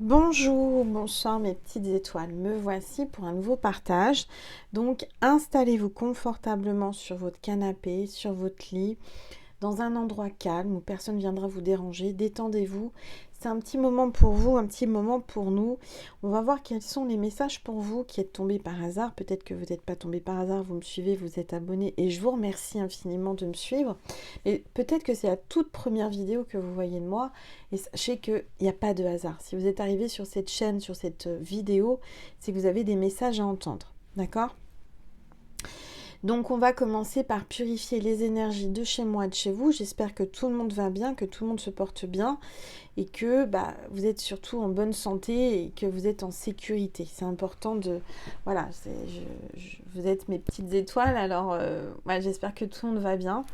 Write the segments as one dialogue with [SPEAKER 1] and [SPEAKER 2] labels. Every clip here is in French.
[SPEAKER 1] Bonjour, bonsoir mes petites étoiles, me voici pour un nouveau partage. Donc installez-vous confortablement sur votre canapé, sur votre lit, dans un endroit calme où personne ne viendra vous déranger. Détendez-vous, c'est un petit moment pour vous, un petit moment pour nous. On va voir quels sont les messages pour vous qui êtes tombés par hasard. Peut-être que vous n'êtes pas tombés par hasard, vous me suivez, vous êtes abonnés et je vous remercie infiniment de me suivre. Et peut-être que c'est la toute première vidéo que vous voyez de moi et sachez qu'il n'y a pas de hasard. Si vous êtes arrivé sur cette chaîne, sur cette vidéo, c'est que vous avez des messages à entendre. D'accord ? Donc on va commencer par purifier les énergies de chez moi et de chez vous. J'espère que tout le monde va bien, que tout le monde se porte bien et que vous êtes surtout en bonne santé et que vous êtes en sécurité. C'est important de... Voilà, vous êtes mes petites étoiles, alors j'espère que tout le monde va bien.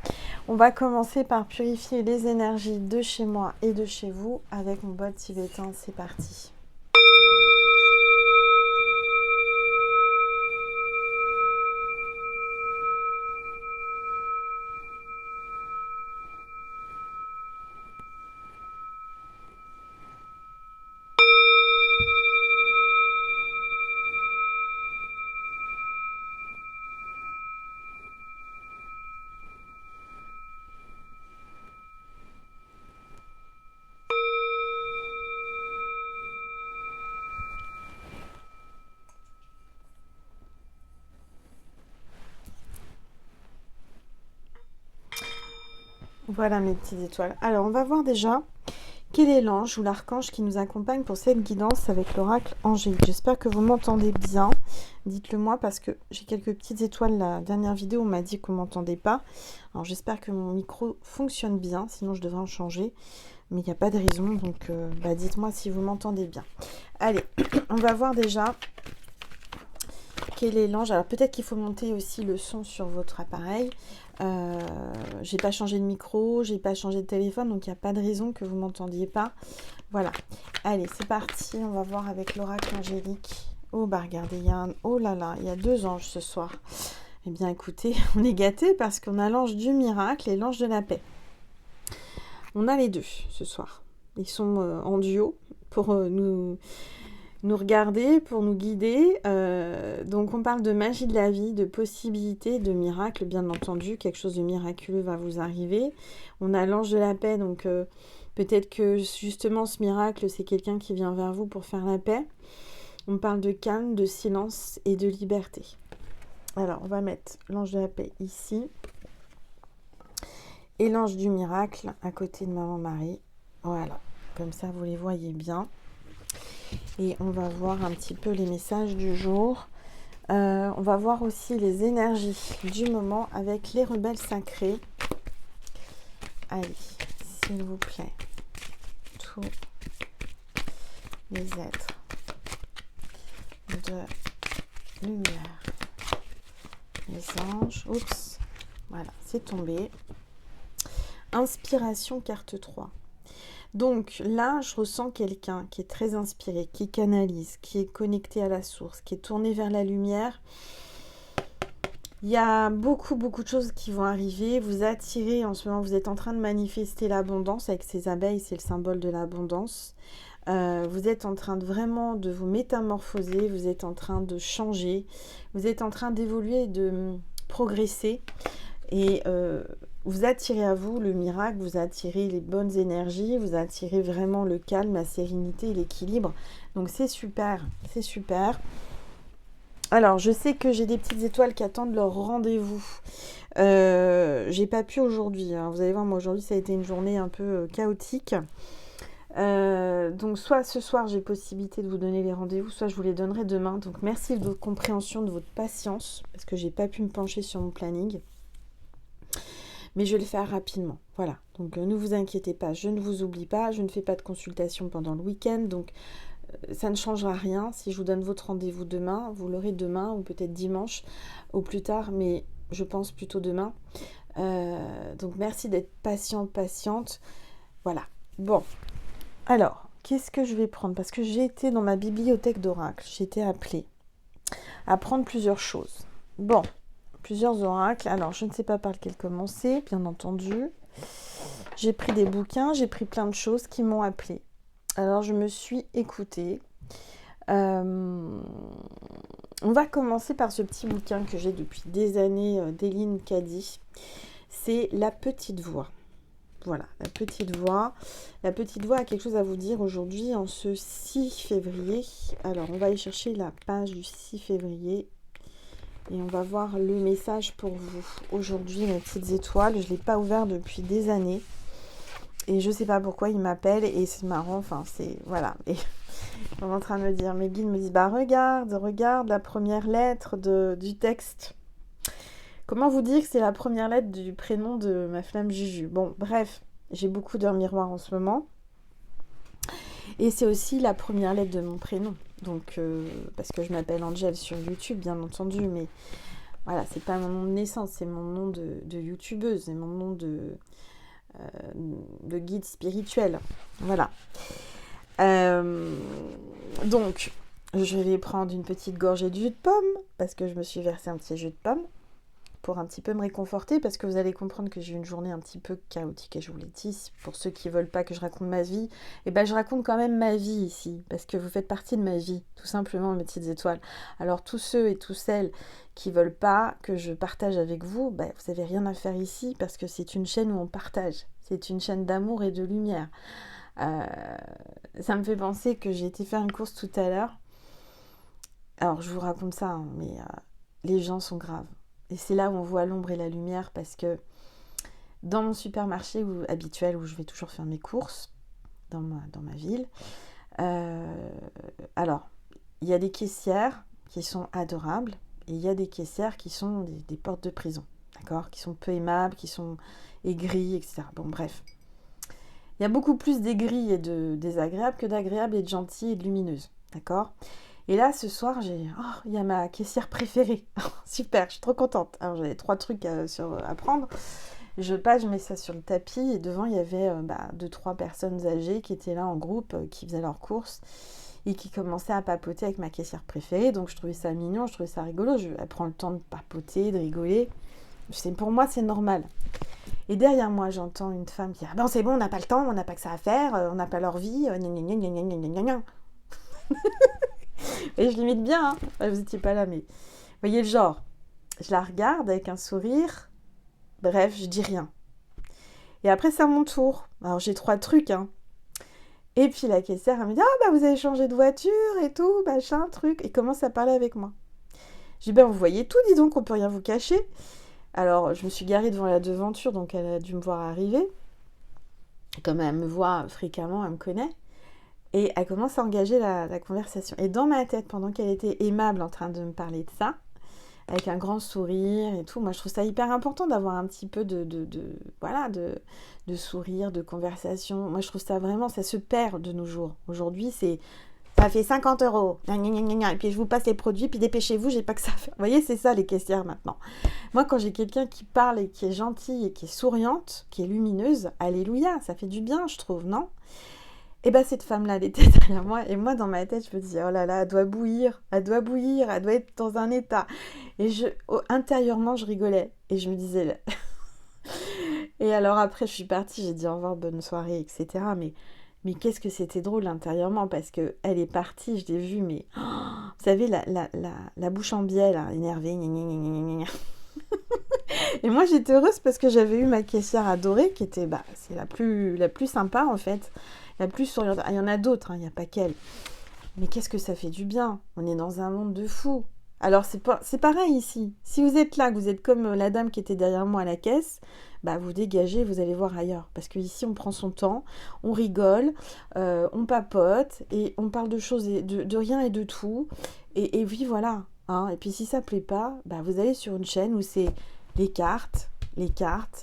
[SPEAKER 1] On va commencer par purifier les énergies de chez moi et de chez vous avec mon bol tibétain. C'est parti. Voilà mes petites étoiles. Alors on va voir déjà quel est l'ange ou l'archange qui nous accompagne pour cette guidance avec l'oracle angélique. J'espère que vous m'entendez bien. Dites-le moi parce que j'ai quelques petites étoiles. La dernière vidéo, on m'a dit qu'on ne m'entendait pas. Alors j'espère que mon micro fonctionne bien, sinon je devrais en changer. Mais il n'y a pas de raison, donc dites-moi si vous m'entendez bien. Allez, on va voir déjà quel est l'ange. Alors peut-être qu'il faut monter aussi le son sur votre appareil. J'ai pas changé de micro, j'ai pas changé de téléphone, donc il n'y a pas de raison que vous m'entendiez pas. Voilà. Allez, c'est parti. On va voir avec l'oracle angélique. Oh regardez, oh là là, il y a deux anges ce soir. Eh bien écoutez, on est gâtés parce qu'on a l'ange du miracle et l'ange de la paix. On a les deux ce soir. Ils sont en duo pour nous regarder, pour nous guider. Donc on parle de magie de la vie, de possibilités, de miracles, bien entendu. Quelque chose de miraculeux va vous arriver. On a l'ange de la paix, donc peut-être que justement ce miracle, c'est quelqu'un qui vient vers vous pour faire la paix. On parle de calme, de silence et de liberté. Alors on va mettre l'ange de la paix ici. Et l'ange du miracle à côté de Maman Marie. Voilà, comme ça vous les voyez bien. Et on va voir un petit peu les messages du jour. On va voir aussi les énergies du moment avec les rebelles sacrés. Allez, s'il vous plaît, tous les êtres de lumière, les anges. Oups, voilà, c'est tombé. Inspiration, carte 3. Donc là, je ressens quelqu'un qui est très inspiré, qui canalise, qui est connecté à la source, qui est tourné vers la lumière. Il y a beaucoup de choses qui vont arriver. Vous attirez, en ce moment, vous êtes en train de manifester l'abondance avec ces abeilles, c'est le symbole de l'abondance. Vous êtes en train de vous métamorphoser, vous êtes en train de changer, vous êtes en train d'évoluer et de progresser. Et vous attirez à vous le miracle, vous attirez les bonnes énergies, vous attirez vraiment le calme, la sérénité et l'équilibre. Donc c'est super, c'est super. Alors je sais que j'ai des petites étoiles qui attendent leur rendez-vous. J'ai pas pu aujourd'hui, hein. Vous allez voir, moi aujourd'hui ça a été une journée un peu chaotique. Donc soit ce soir j'ai possibilité de vous donner les rendez-vous, soit je vous les donnerai demain. Donc merci de votre compréhension, de votre patience, parce que j'ai pas pu me pencher sur mon planning. Mais je vais le faire rapidement. Voilà, donc ne vous inquiétez pas, je ne vous oublie pas, je ne fais pas de consultation pendant le week-end, donc ça ne changera rien. Si je vous donne votre rendez-vous demain, vous l'aurez demain ou peut-être dimanche au plus tard, mais je pense plutôt demain. Donc merci d'être patiente. Voilà, bon. Alors, qu'est-ce que je vais prendre? Parce que j'ai été dans ma bibliothèque d'oracle, j'ai été appelée à prendre plusieurs choses. Bon, plusieurs oracles. Alors, je ne sais pas par lequel commencer, bien entendu. J'ai pris des bouquins, j'ai pris plein de choses qui m'ont appelée. Alors, je me suis écoutée. On va commencer par ce petit bouquin que j'ai depuis des années d'Éline Caddy. C'est La Petite Voix. Voilà, La Petite Voix. La Petite Voix a quelque chose à vous dire aujourd'hui en ce 6 février. Alors, on va aller chercher la page du 6 février. Et on va voir le message pour vous. Aujourd'hui, mes petites étoiles, je ne l'ai pas ouvert depuis des années. Et je ne sais pas pourquoi il m'appelle et c'est marrant, enfin c'est... Voilà. Et on est en train de me dire, mes guides me disent, bah regarde la première lettre du texte. Comment vous dire que c'est la première lettre du prénom de ma flamme Juju? Bon, bref, j'ai beaucoup d'heures miroirs en ce moment. Et c'est aussi la première lettre de mon prénom. Donc, parce que je m'appelle Angel sur YouTube, bien entendu, mais voilà, c'est pas mon nom de naissance, c'est mon nom de youtubeuse, c'est mon nom de guide spirituel. Voilà. Donc, je vais prendre une petite gorgée de jus de pomme, parce que je me suis versé un petit jus de pomme, pour un petit peu me réconforter, parce que vous allez comprendre que j'ai eu une journée un petit peu chaotique, et je vous l'ai dit, pour ceux qui veulent pas que je raconte ma vie, et ben je raconte quand même ma vie ici, parce que vous faites partie de ma vie, tout simplement, mes petites étoiles. Alors tous ceux et toutes celles qui veulent pas que je partage avec vous, ben, vous avez rien à faire ici, parce que c'est une chaîne où on partage, c'est une chaîne d'amour et de lumière. Ça me fait penser que j'ai été faire une course tout à l'heure. Alors je vous raconte ça, hein, mais les gens sont graves. Et c'est là où on voit l'ombre et la lumière, parce que dans mon supermarché habituel où je vais toujours faire mes courses, dans ma ville, alors, il y a des caissières qui sont adorables, et il y a des caissières qui sont des portes de prison, d'accord? Qui sont peu aimables, qui sont aigries, etc. Bon, bref. Il y a beaucoup plus d'aigris et de désagréables que d'agréables et de gentilles et de lumineuses, d'accord? Et là, ce soir, il y a ma caissière préférée. Super, je suis trop contente. Alors, j'avais 3 trucs à prendre. Je passe, je mets ça sur le tapis. Et devant, il y avait 2-3 personnes âgées qui étaient là en groupe, qui faisaient leurs courses et qui commençaient à papoter avec ma caissière préférée. Donc, je trouvais ça mignon, je trouvais ça rigolo. Elle prend le temps de papoter, de rigoler. Pour moi, c'est normal. Et derrière moi, j'entends une femme qui dit « Ah ben, c'est bon, on n'a pas le temps, on n'a pas que ça à faire, on n'a pas leur vie. Gna, gna, gna, gna, gna, gna, gna. » Et je limite bien, hein. Vous n'étiez pas là, mais... Vous voyez le genre. Je la regarde avec un sourire. Bref, je dis rien. Et après, c'est à mon tour. Alors, j'ai 3 trucs, hein. Et puis, la caissière, elle me dit « Ah, bah, vous avez changé de voiture et tout, machin, truc. » Et commence à parler avec moi. Je dis « Ben, vous voyez tout, dis donc, on peut rien vous cacher. » Alors, je me suis garée devant la devanture, donc elle a dû me voir arriver. Comme elle me voit fréquemment, elle me connaît. Et elle commence à engager la conversation. Et dans ma tête, pendant qu'elle était aimable en train de me parler de ça, avec un grand sourire et tout, moi je trouve ça hyper important d'avoir un petit peu de sourire, de conversation. Moi je trouve ça vraiment, ça se perd de nos jours. Aujourd'hui, ça fait 50 €. Et puis je vous passe les produits, puis dépêchez-vous, j'ai pas que ça à faire. Vous voyez, c'est ça les caissières maintenant. Moi, quand j'ai quelqu'un qui parle et qui est gentille et qui est souriante, qui est lumineuse, alléluia, ça fait du bien, je trouve, non? Et bien cette femme-là, elle était derrière moi, et moi dans ma tête, je me disais, oh là là, elle doit bouillir, elle doit être dans un état. Et intérieurement, je rigolais, et je me disais... Et alors après, je suis partie, j'ai dit au revoir, bonne soirée, etc. Mais qu'est-ce que c'était drôle intérieurement, parce qu'elle est partie, je l'ai vue, mais... Oh, vous savez, la bouche en biais, là, énervée, gna gna gna gna gna. Et moi, j'étais heureuse parce que j'avais eu ma caissière adorée, qui était, c'est la plus sympa, en fait. La plus souriante. Ah, il y en a d'autres, hein, il n'y a pas qu'elle. Mais qu'est-ce que ça fait du bien. On est dans un monde de fous. Alors, c'est pareil ici. Si vous êtes là, que vous êtes comme la dame qui était derrière moi à la caisse, vous dégagez, vous allez voir ailleurs. Parce qu'ici, on prend son temps, on rigole, on papote, et on parle de choses, de rien et de tout. Et puis, voilà. Hein. Et puis, si ça ne plaît pas, vous allez sur une chaîne où c'est les cartes,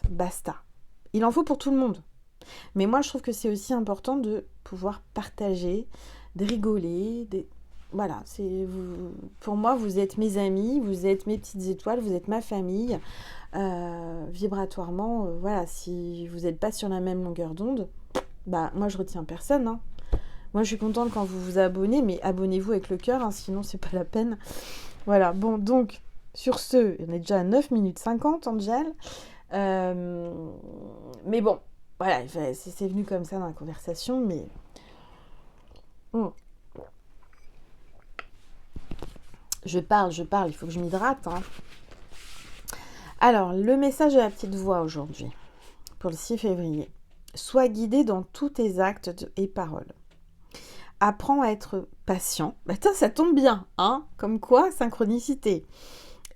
[SPEAKER 1] basta. Il en faut pour tout le monde. Mais moi, je trouve que c'est aussi important de pouvoir partager, de rigoler. Voilà, pour moi, vous êtes mes amis, vous êtes mes petites étoiles, vous êtes ma famille. Vibratoirement, voilà, si vous n'êtes pas sur la même longueur d'onde, moi, je retiens personne. Hein. Moi, je suis contente quand vous vous abonnez, mais abonnez-vous avec le cœur, hein, sinon, c'est pas la peine. Voilà, bon, donc, sur ce, on est déjà à 9 minutes 50, Angel. Mais bon. Voilà, c'est venu comme ça dans la conversation, mais Mm. Je parle, il faut que je m'hydrate. Hein. Alors, le message de la petite voix aujourd'hui, pour le 6 février. Sois guidé dans tous tes actes et paroles. Apprends à être patient. Bah, ça tombe bien, hein. Comme quoi, synchronicité.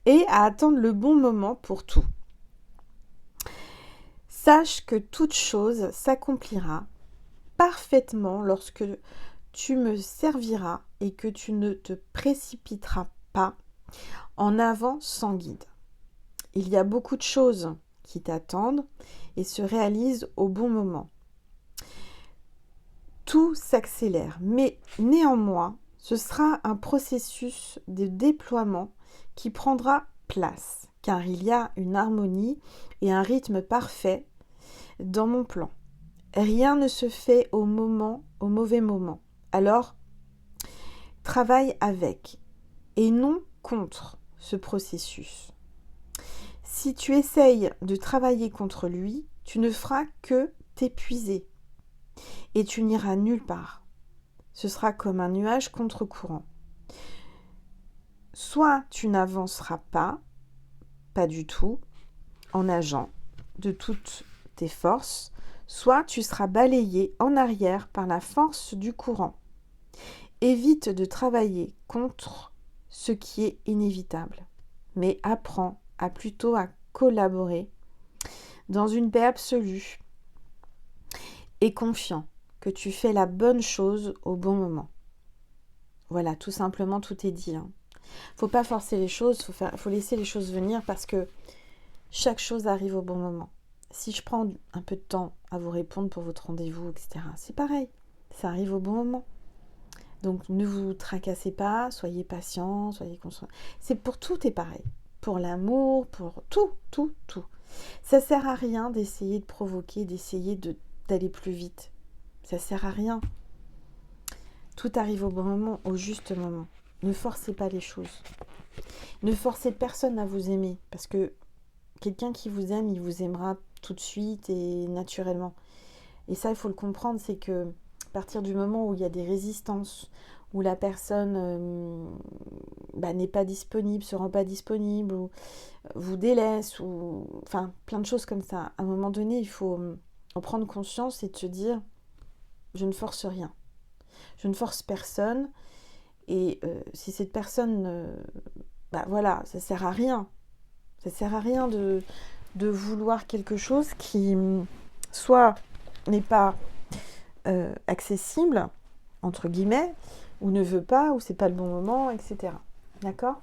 [SPEAKER 1] Et à attendre le bon moment pour tout. Sache que toute chose s'accomplira parfaitement lorsque tu me serviras et que tu ne te précipiteras pas en avant sans guide. Il y a beaucoup de choses qui t'attendent et se réalisent au bon moment. Tout s'accélère, mais néanmoins, ce sera un processus de déploiement qui prendra place, car il y a une harmonie et un rythme parfait dans mon plan. Rien ne se fait au mauvais moment. Alors, travaille avec et non contre ce processus. Si tu essayes de travailler contre lui, tu ne feras que t'épuiser et tu n'iras nulle part. Ce sera comme un nuage contre-courant. Soit tu n'avanceras pas du tout, en nageant de toutes tes forces, soit tu seras balayé en arrière par la force du courant. Évite de travailler contre ce qui est inévitable, mais apprends plutôt à collaborer dans une paix absolue et confiant que tu fais la bonne chose au bon moment. Voilà, tout simplement, tout est dit. Faut pas forcer les choses, faut laisser les choses venir parce que chaque chose arrive au bon moment. Si je prends un peu de temps à vous répondre pour votre rendez-vous, etc., c'est pareil, ça arrive au bon moment. Donc ne vous tracassez pas, soyez patient, soyez conscient. C'est pour tout est pareil. Pour l'amour, pour tout. Ça sert à rien d'essayer de provoquer, d'essayer d'aller plus vite. Ça sert à rien. Tout arrive au bon moment, au juste moment. Ne forcez pas les choses. Ne forcez personne à vous aimer, parce que quelqu'un qui vous aime, il vous aimera tout de suite et naturellement. Et ça, il faut le comprendre, c'est que à partir du moment où il y a des résistances, où la personne n'est pas disponible, se rend pas disponible, ou vous délaisse, ou enfin plein de choses comme ça. À un moment donné, il faut en prendre conscience et de se dire, je ne force rien. Je ne force personne. Et si cette personne, ça sert à rien. Ça sert à rien de vouloir quelque chose qui soit n'est pas accessible, entre guillemets, ou ne veut pas, ou c'est pas le bon moment, etc. D'accord ?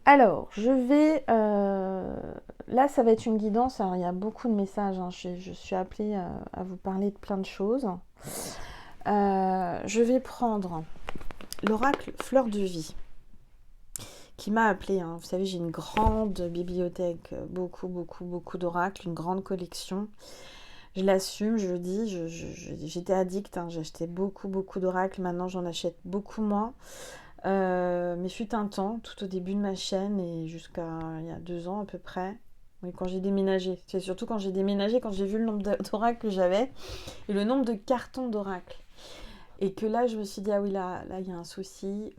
[SPEAKER 1] Alors, je vais... là, ça va être une guidance. Alors, il y a beaucoup de messages. Je suis appelée à vous parler de plein de choses. Je vais prendre l'oracle Fleur de Vie qui m'a appelée. Vous savez, j'ai une grande bibliothèque, beaucoup d'oracles, une grande collection. Je l'assume, je le dis, j'étais addict, j'achetais beaucoup d'oracles, maintenant j'en achète beaucoup moins. Mais fut un temps, tout au début de ma chaîne et jusqu'à il y a 2 ans à peu près, oui, quand j'ai déménagé. C'est surtout quand j'ai déménagé, quand j'ai vu le nombre d'oracles que j'avais et le nombre de cartons d'oracles. Et que là, je me suis dit, ah oui, là il y a un souci,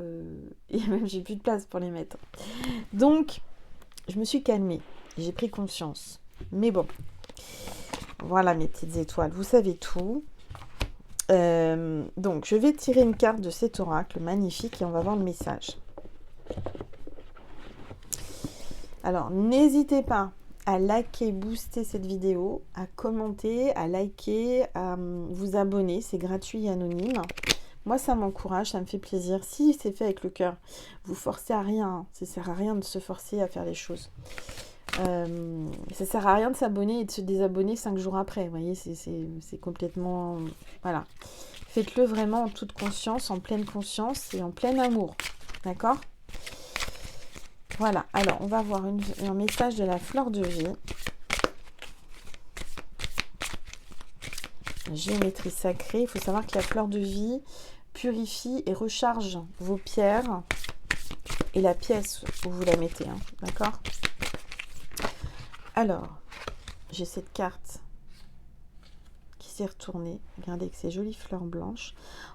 [SPEAKER 1] et même j'ai plus de place pour les mettre. Donc, je me suis calmée, j'ai pris conscience. Mais bon, voilà mes petites étoiles, vous savez tout. Donc, je vais tirer une carte de cet oracle magnifique et on va voir le message. Alors, n'hésitez pas à liker, booster cette vidéo, à commenter, à liker, à vous abonner. C'est gratuit et anonyme. Moi, ça m'encourage, ça me fait plaisir. Si c'est fait avec le cœur, vous forcez à rien. Ça sert à rien de se forcer à faire les choses. Ça sert à rien de s'abonner et de se désabonner 5 jours après. Vous voyez, c'est complètement... Voilà. Faites-le vraiment en toute conscience, en pleine conscience et en plein amour. D'accord ? Voilà. Alors, on va voir un message de la fleur de vie. Géométrie sacrée. Il faut savoir que la fleur de vie purifie et recharge vos pierres et la pièce où vous la mettez. D'accord ? Alors, j'ai cette carte qui laisser retourner. Regardez avec ces jolies fleurs blanches.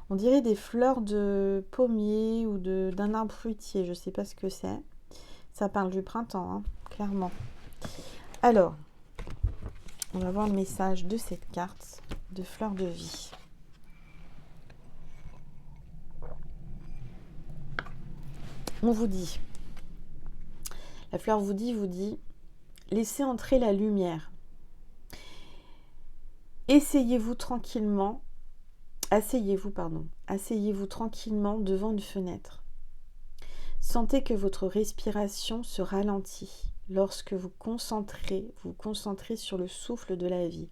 [SPEAKER 1] On dirait des fleurs de pommier ou d'un arbre fruitier. Je ne sais pas ce que c'est. Ça parle du printemps, hein, clairement. Alors, on va voir le message de cette carte de fleurs de vie. On vous dit, la fleur vous dit, laissez entrer la lumière. Asseyez-vous tranquillement tranquillement devant une fenêtre. Sentez que votre respiration se ralentit lorsque vous concentrez sur le souffle de la vie.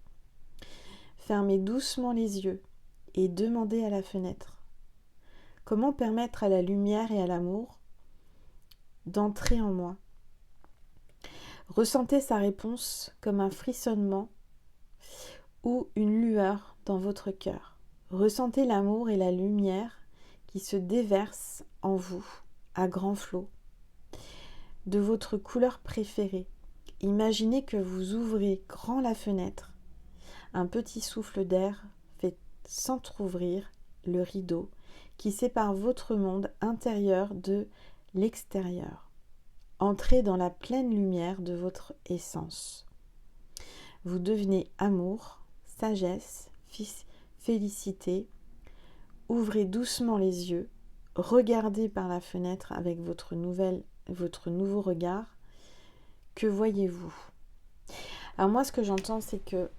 [SPEAKER 1] Fermez doucement les yeux et demandez à la fenêtre: comment permettre à la lumière et à l'amour d'entrer en moi? Ressentez sa réponse comme un frissonnement ou une lueur dans votre cœur. Ressentez l'amour et la lumière qui se déversent en vous à grands flots. De votre couleur préférée, imaginez que vous ouvrez grand la fenêtre. Un petit souffle d'air fait s'entr'ouvrir le rideau qui sépare votre monde intérieur de l'extérieur. Entrez dans la pleine lumière de votre essence. Vous devenez amour, sagesse, félicité. Ouvrez doucement les yeux, regardez par la fenêtre avec votre nouveau regard. Que voyez-vous? Alors moi, ce que j'entends, c'est que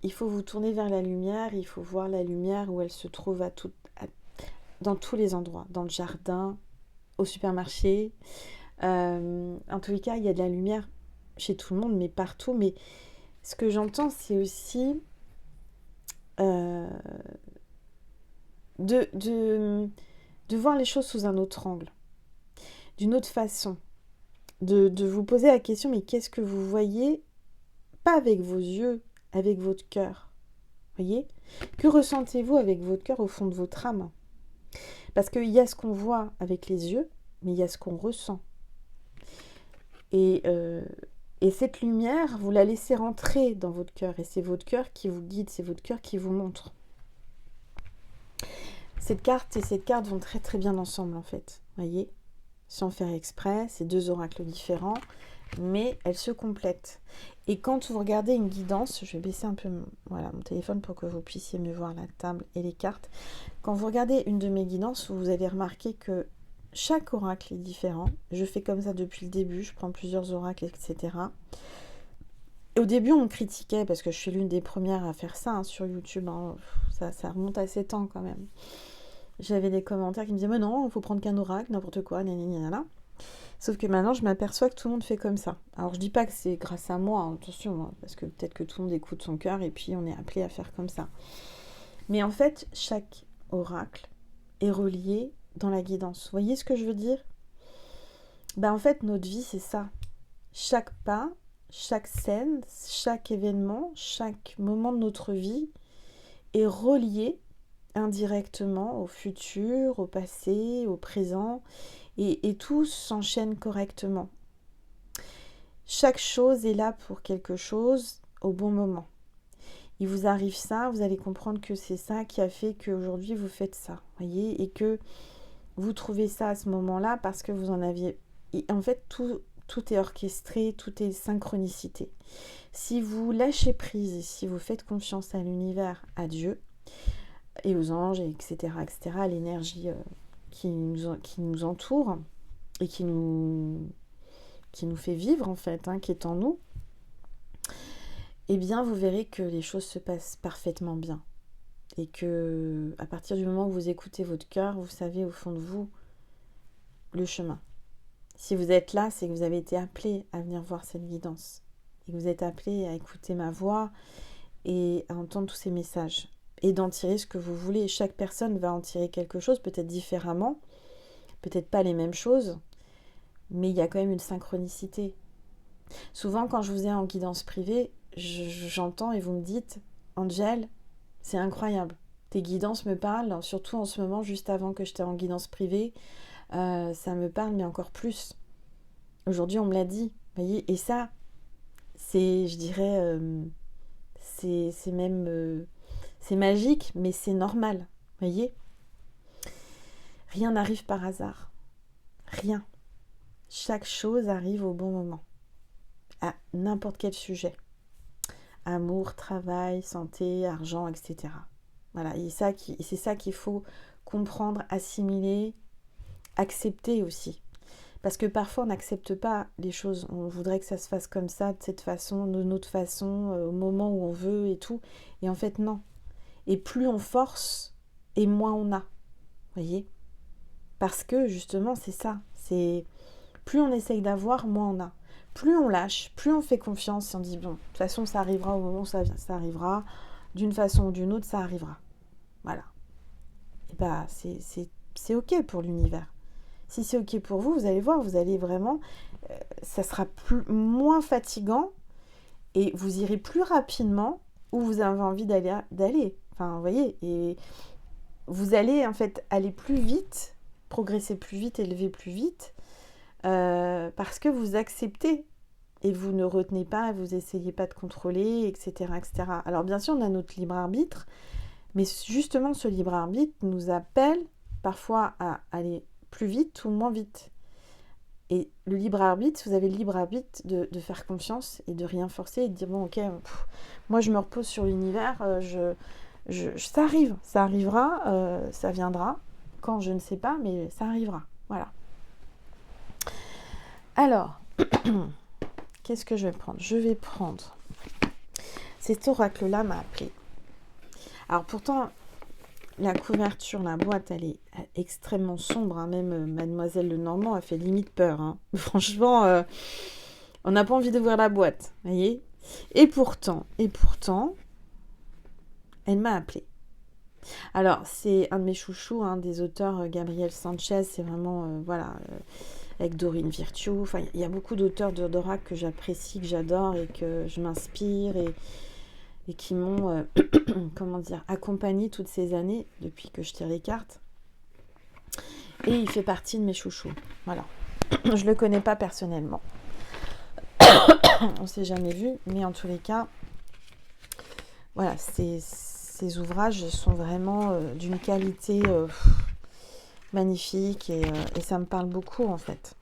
[SPEAKER 1] il faut vous tourner vers la lumière, il faut voir la lumière où elle se trouve dans tous les endroits, dans le jardin, au supermarché. En tous les cas, il y a de la lumière chez tout le monde, mais partout. Mais ce que j'entends, c'est aussi de voir les choses sous un autre angle, d'une autre façon, de vous poser la question, mais qu'est-ce que vous voyez? Pas avec vos yeux, avec votre cœur. Voyez? Que ressentez-vous avec votre cœur au fond de votre âme? Parce qu'il y a ce qu'on voit avec les yeux, mais il y a ce qu'on ressent. Et cette lumière, vous la laissez rentrer dans votre cœur. Et c'est votre cœur qui vous guide, c'est votre cœur qui vous montre. Cette carte et cette carte vont très très bien ensemble en fait. Voyez? Sans faire exprès, c'est deux oracles différents, mais elles se complètent. Et quand vous regardez une guidance, je vais baisser un peu mon téléphone pour que vous puissiez mieux voir la table et les cartes. Quand vous regardez une de mes guidances, vous avez remarqué que chaque oracle est différent. Je fais comme ça depuis le début, je prends plusieurs oracles, etc. Et au début, on me critiquait, parce que je suis l'une des premières à faire ça sur YouTube. Hein. Ça remonte à 7 ans quand même. J'avais des commentaires qui me disaient « Mais non, il faut prendre qu'un oracle, n'importe quoi, nanana. » Sauf que maintenant, je m'aperçois que tout le monde fait comme ça. Alors, je dis pas que c'est grâce à moi, attention, hein, parce que peut-être que tout le monde écoute son cœur et puis on est appelé à faire comme ça. Mais en fait, chaque oracle est relié dans la guidance. Vous voyez ce que je veux dire? En fait, notre vie, c'est ça. Chaque pas, chaque scène, chaque événement, chaque moment de notre vie est relié indirectement au futur, au passé, au présent, et tout s'enchaîne correctement. Chaque chose est là pour quelque chose au bon moment. Il vous arrive ça, vous allez comprendre que c'est ça qui a fait qu'aujourd'hui vous faites ça, voyez, et que vous trouvez ça à ce moment-là parce que vous en aviez... Et en fait, tout est orchestré, tout est synchronicité. Si vous lâchez prise et si vous faites confiance à l'univers, à Dieu, et aux anges, etc., à l'énergie qui nous entoure et qui nous fait vivre, en fait, hein, qui est en nous, eh bien, vous verrez que les choses se passent parfaitement bien. Et que, à partir du moment où vous écoutez votre cœur, vous savez au fond de vous le chemin. Si vous êtes là, c'est que vous avez été appelé à venir voir cette guidance. Et que vous êtes appelé à écouter ma voix et à entendre tous ces messages. Et d'en tirer ce que vous voulez. Chaque personne va en tirer quelque chose, peut-être différemment, peut-être pas les mêmes choses, mais il y a quand même une synchronicité. Souvent, quand je vous ai en guidance privée, j'entends et vous me dites « Angel, c'est incroyable, tes guidances me parlent, surtout en ce moment, juste avant que j'étais en guidance privée, ça me parle, mais encore plus. Aujourd'hui, on me l'a dit, voyez, et ça, c'est, je dirais, c'est même... C'est magique, mais c'est normal. Voyez ? Rien n'arrive par hasard. Rien. Chaque chose arrive au bon moment. À n'importe quel sujet. Amour, travail, santé, argent, etc. Voilà, et c'est ça qu'il faut comprendre, assimiler, accepter aussi. Parce que parfois, on n'accepte pas les choses. On voudrait que ça se fasse comme ça, de cette façon, de notre façon, au moment où on veut et tout. Et en fait, non. Et plus on force, et moins on a. Voyez ? Parce que, justement, c'est ça. C'est plus on essaye d'avoir, moins on a. Plus on lâche, plus on fait confiance et on dit, bon, de toute façon, ça arrivera au moment où ça arrivera. D'une façon ou d'une autre, ça arrivera. Voilà. Et bah, c'est OK pour l'univers. Si c'est OK pour vous, vous allez voir, vous allez vraiment... ça sera moins fatigant et vous irez plus rapidement où vous avez envie d'aller. Enfin, vous voyez, et vous allez en fait aller plus vite, progresser plus vite, élever plus vite, parce que vous acceptez et vous ne retenez pas, vous essayez pas de contrôler, etc., etc. Alors bien sûr, on a notre libre arbitre, mais justement, ce libre arbitre nous appelle parfois à aller plus vite ou moins vite. Et le libre arbitre, vous avez le libre arbitre de faire confiance et de rien forcer et de dire, bon, ok, moi je me repose sur l'univers, ça arrive, ça arrivera, ça viendra, quand je ne sais pas, mais ça arrivera. Voilà. Alors, qu'est-ce que je vais prendre ? Je vais prendre... Cet oracle-là m'a appelé. Alors pourtant, la couverture, la boîte, elle est extrêmement sombre. Hein. Même Mademoiselle Lenormand a fait limite peur. Hein. Franchement, on n'a pas envie d'ouvrir la boîte. Voyez ? Et pourtant, elle m'a appelé. Alors, c'est un de mes chouchous, hein, des auteurs, Gabriel Sanchez. C'est vraiment, avec Dorine Virtue. Enfin, il y a beaucoup d'auteurs d'oracle que j'apprécie, que j'adore et que je m'inspire et qui m'ont, accompagnée toutes ces années depuis que je tire les cartes. Et il fait partie de mes chouchous. Voilà. Je le connais pas personnellement. On s'est jamais vu, mais en tous les cas, voilà, ces ouvrages sont vraiment d'une qualité magnifique et ça me parle beaucoup en fait.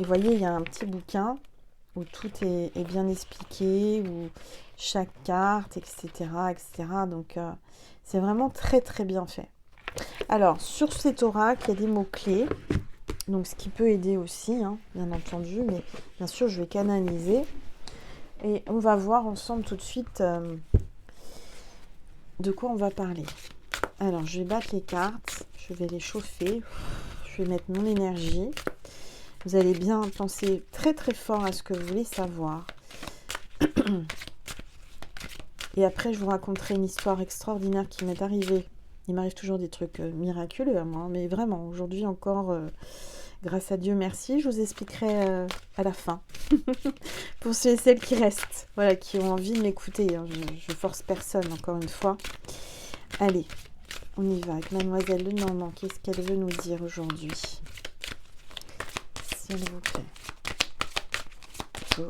[SPEAKER 1] Et vous voyez, il y a un petit bouquin où tout est bien expliqué, où chaque carte, etc. Donc, c'est vraiment très, très bien fait. Alors, sur cet oracle, il y a des mots-clés. Donc, ce qui peut aider aussi, hein, bien entendu. Mais bien sûr, je vais canaliser. Et on va voir ensemble tout de suite de quoi on va parler. Alors, je vais battre les cartes. Je vais les chauffer. Je vais mettre mon énergie. Vous allez bien penser très très fort à ce que vous voulez savoir. Et après, je vous raconterai une histoire extraordinaire qui m'est arrivée. Il m'arrive toujours des trucs miraculeux à moi, mais vraiment, aujourd'hui encore, grâce à Dieu, merci. Je vous expliquerai à la fin. Pour ceux et celles qui restent, voilà, qui ont envie de m'écouter. Hein. Je force personne, encore une fois. Allez, on y va avec Mademoiselle Lenormand. Qu'est-ce qu'elle veut nous dire aujourd'hui ? S'il vous plaît. Oh.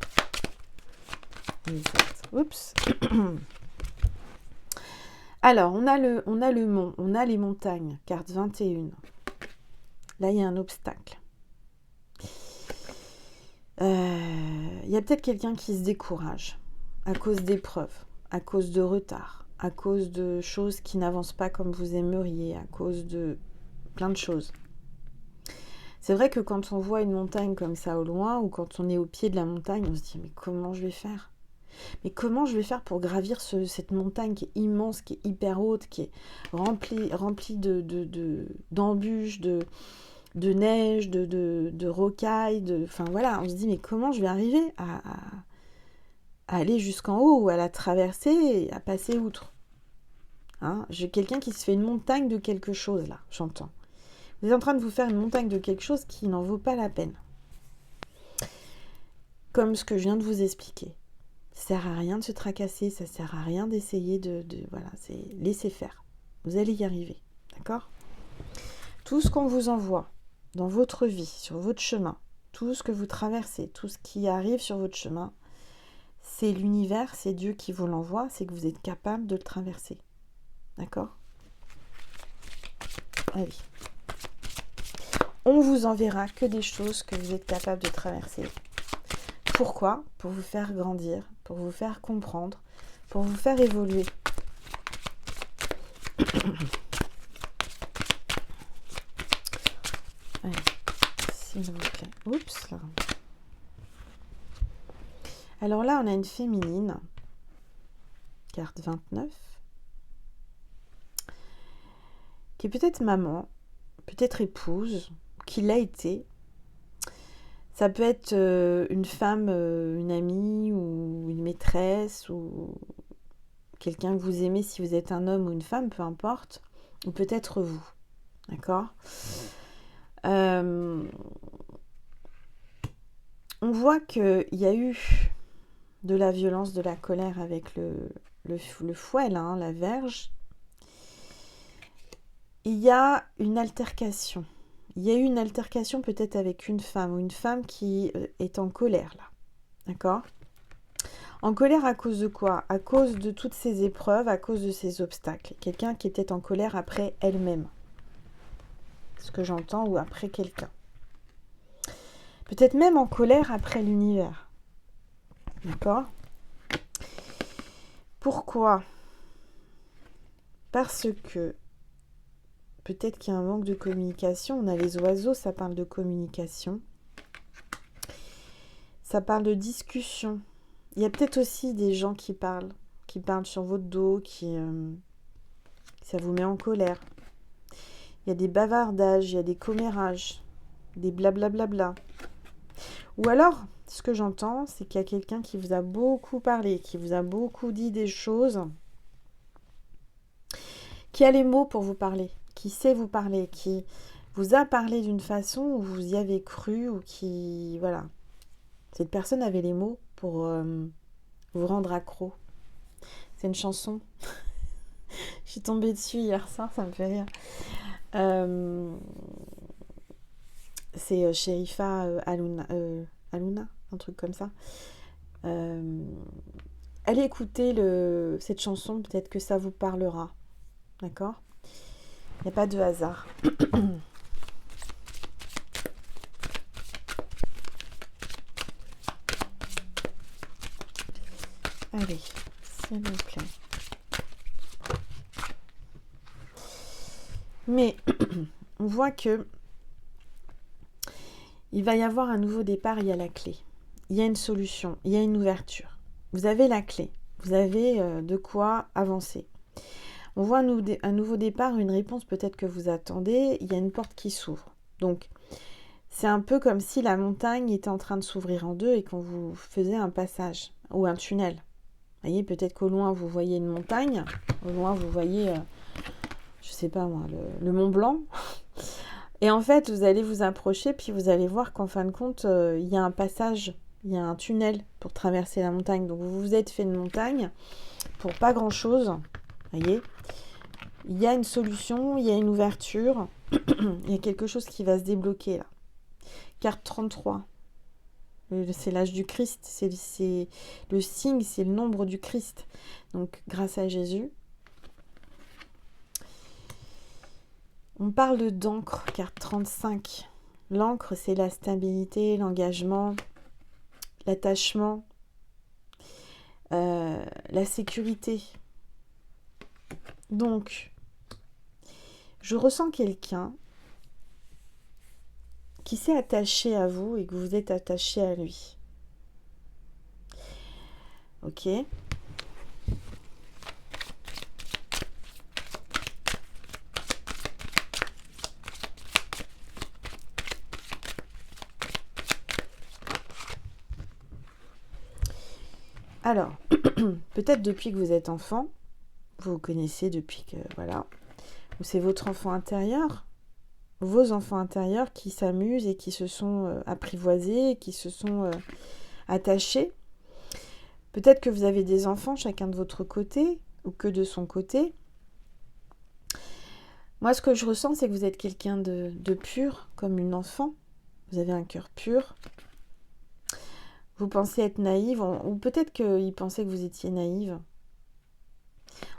[SPEAKER 1] Oups. Alors, on a le mont, on a les montagnes, carte 21. Là, il y a un obstacle. Il y a peut-être quelqu'un qui se décourage à cause d'épreuves, à cause de retard, à cause de choses qui n'avancent pas comme vous aimeriez, à cause de plein de choses. C'est vrai que quand on voit une montagne comme ça au loin, ou quand on est au pied de la montagne, on se dit, mais comment je vais faire ? Mais comment je vais faire pour gravir cette montagne qui est immense, qui est hyper haute, qui est remplie d'embûches, de neige, de rocailles, enfin voilà, on se dit mais comment je vais arriver à aller jusqu'en haut ou à la traverser et à passer outre, hein. J'ai quelqu'un qui se fait une montagne de quelque chose là, j'entends. Vous êtes en train de vous faire une montagne de quelque chose qui n'en vaut pas la peine. Comme ce que je viens de vous expliquer. Ça sert à rien de se tracasser, ça sert à rien d'essayer voilà, c'est laisser faire. Vous allez y arriver, d'accord ? Tout ce qu'on vous envoie dans votre vie, sur votre chemin, tout ce que vous traversez, tout ce qui arrive sur votre chemin, c'est l'univers, c'est Dieu qui vous l'envoie, c'est que vous êtes capable de le traverser. D'accord? Allez. On vous enverra que des choses que vous êtes capable de traverser. Pourquoi? Pour vous faire grandir, pour vous faire comprendre, pour vous faire évoluer. Allez, s'il vous plaît. Oups, là. Alors là, on a une féminine, carte 29, qui est peut-être maman, peut-être épouse, qui l'a été. Ça peut être une femme, une amie ou une maîtresse ou quelqu'un que vous aimez si vous êtes un homme ou une femme, peu importe. Ou peut-être vous. D'accord? On voit qu'il y a eu de la violence, de la colère avec le fouet, hein, la verge. Il y a une altercation. Il y a eu une altercation peut-être avec une femme ou une femme qui est en colère là. D'accord? En colère à cause de quoi? À cause de toutes ces épreuves, à cause de ces obstacles. Quelqu'un qui était en colère après elle-même. Ce que j'entends, ou après quelqu'un. Peut-être même en colère après l'univers. D'accord? Pourquoi? Parce que peut-être qu'il y a un manque de communication. On a les oiseaux, ça parle de communication. Ça parle de discussion. Il y a peut-être aussi des gens qui parlent sur votre dos, ça vous met en colère. Il y a des bavardages, il y a des commérages, des blablabla. Ou alors, ce que j'entends, c'est qu'il y a quelqu'un qui vous a beaucoup parlé, qui vous a beaucoup dit des choses, qui a les mots pour vous parler, qui sait vous parler, qui vous a parlé d'une façon où vous y avez cru, ou qui... Voilà. Cette personne avait les mots pour vous rendre accro. C'est une chanson. Je suis tombée dessus hier soir, ça me fait rire. C'est Sherifa Aluna, un truc comme ça. Allez écouter cette chanson, peut-être que ça vous parlera. D'accord? Il n'y a pas de hasard. Allez, s'il vous plaît. Mais on voit que il va y avoir un nouveau départ, il y a la clé. Il y a une solution, il y a une ouverture. Vous avez la clé, vous avez de quoi avancer. On voit un nouveau départ, une réponse peut-être que vous attendez, il y a une porte qui s'ouvre. Donc, c'est un peu comme si la montagne était en train de s'ouvrir en deux et qu'on vous faisait un passage ou un tunnel. Vous voyez, peut-être qu'au loin, vous voyez une montagne, au loin, vous voyez, je sais pas moi, le Mont Blanc. Et en fait, vous allez vous approcher, puis vous allez voir qu'en fin de compte, il y a un passage, il y a un tunnel pour traverser la montagne. Donc, vous vous êtes fait une montagne pour pas grand-chose. Vous voyez, il y a une solution, il y a une ouverture, il y a quelque chose qui va se débloquer là. Carte 33. C'est l'âge du Christ, c'est le signe, c'est le nombre du Christ. Donc, grâce à Jésus. On parle d'encre, carte 35. L'encre, c'est la stabilité, l'engagement, l'attachement, la sécurité. Donc, je ressens quelqu'un qui s'est attaché à vous et que vous êtes attaché à lui. Ok? Alors, peut-être depuis que vous êtes enfant, vous vous connaissez depuis que, voilà, ou c'est votre enfant intérieur, vos enfants intérieurs qui s'amusent et qui se sont apprivoisés, qui se sont attachés. Peut-être que vous avez des enfants chacun de votre côté ou que de son côté. Moi, ce que je ressens, c'est que vous êtes quelqu'un de pur, comme une enfant. Vous avez un cœur pur. Vous pensez être naïve, ou peut-être qu'il pensait que vous étiez naïve.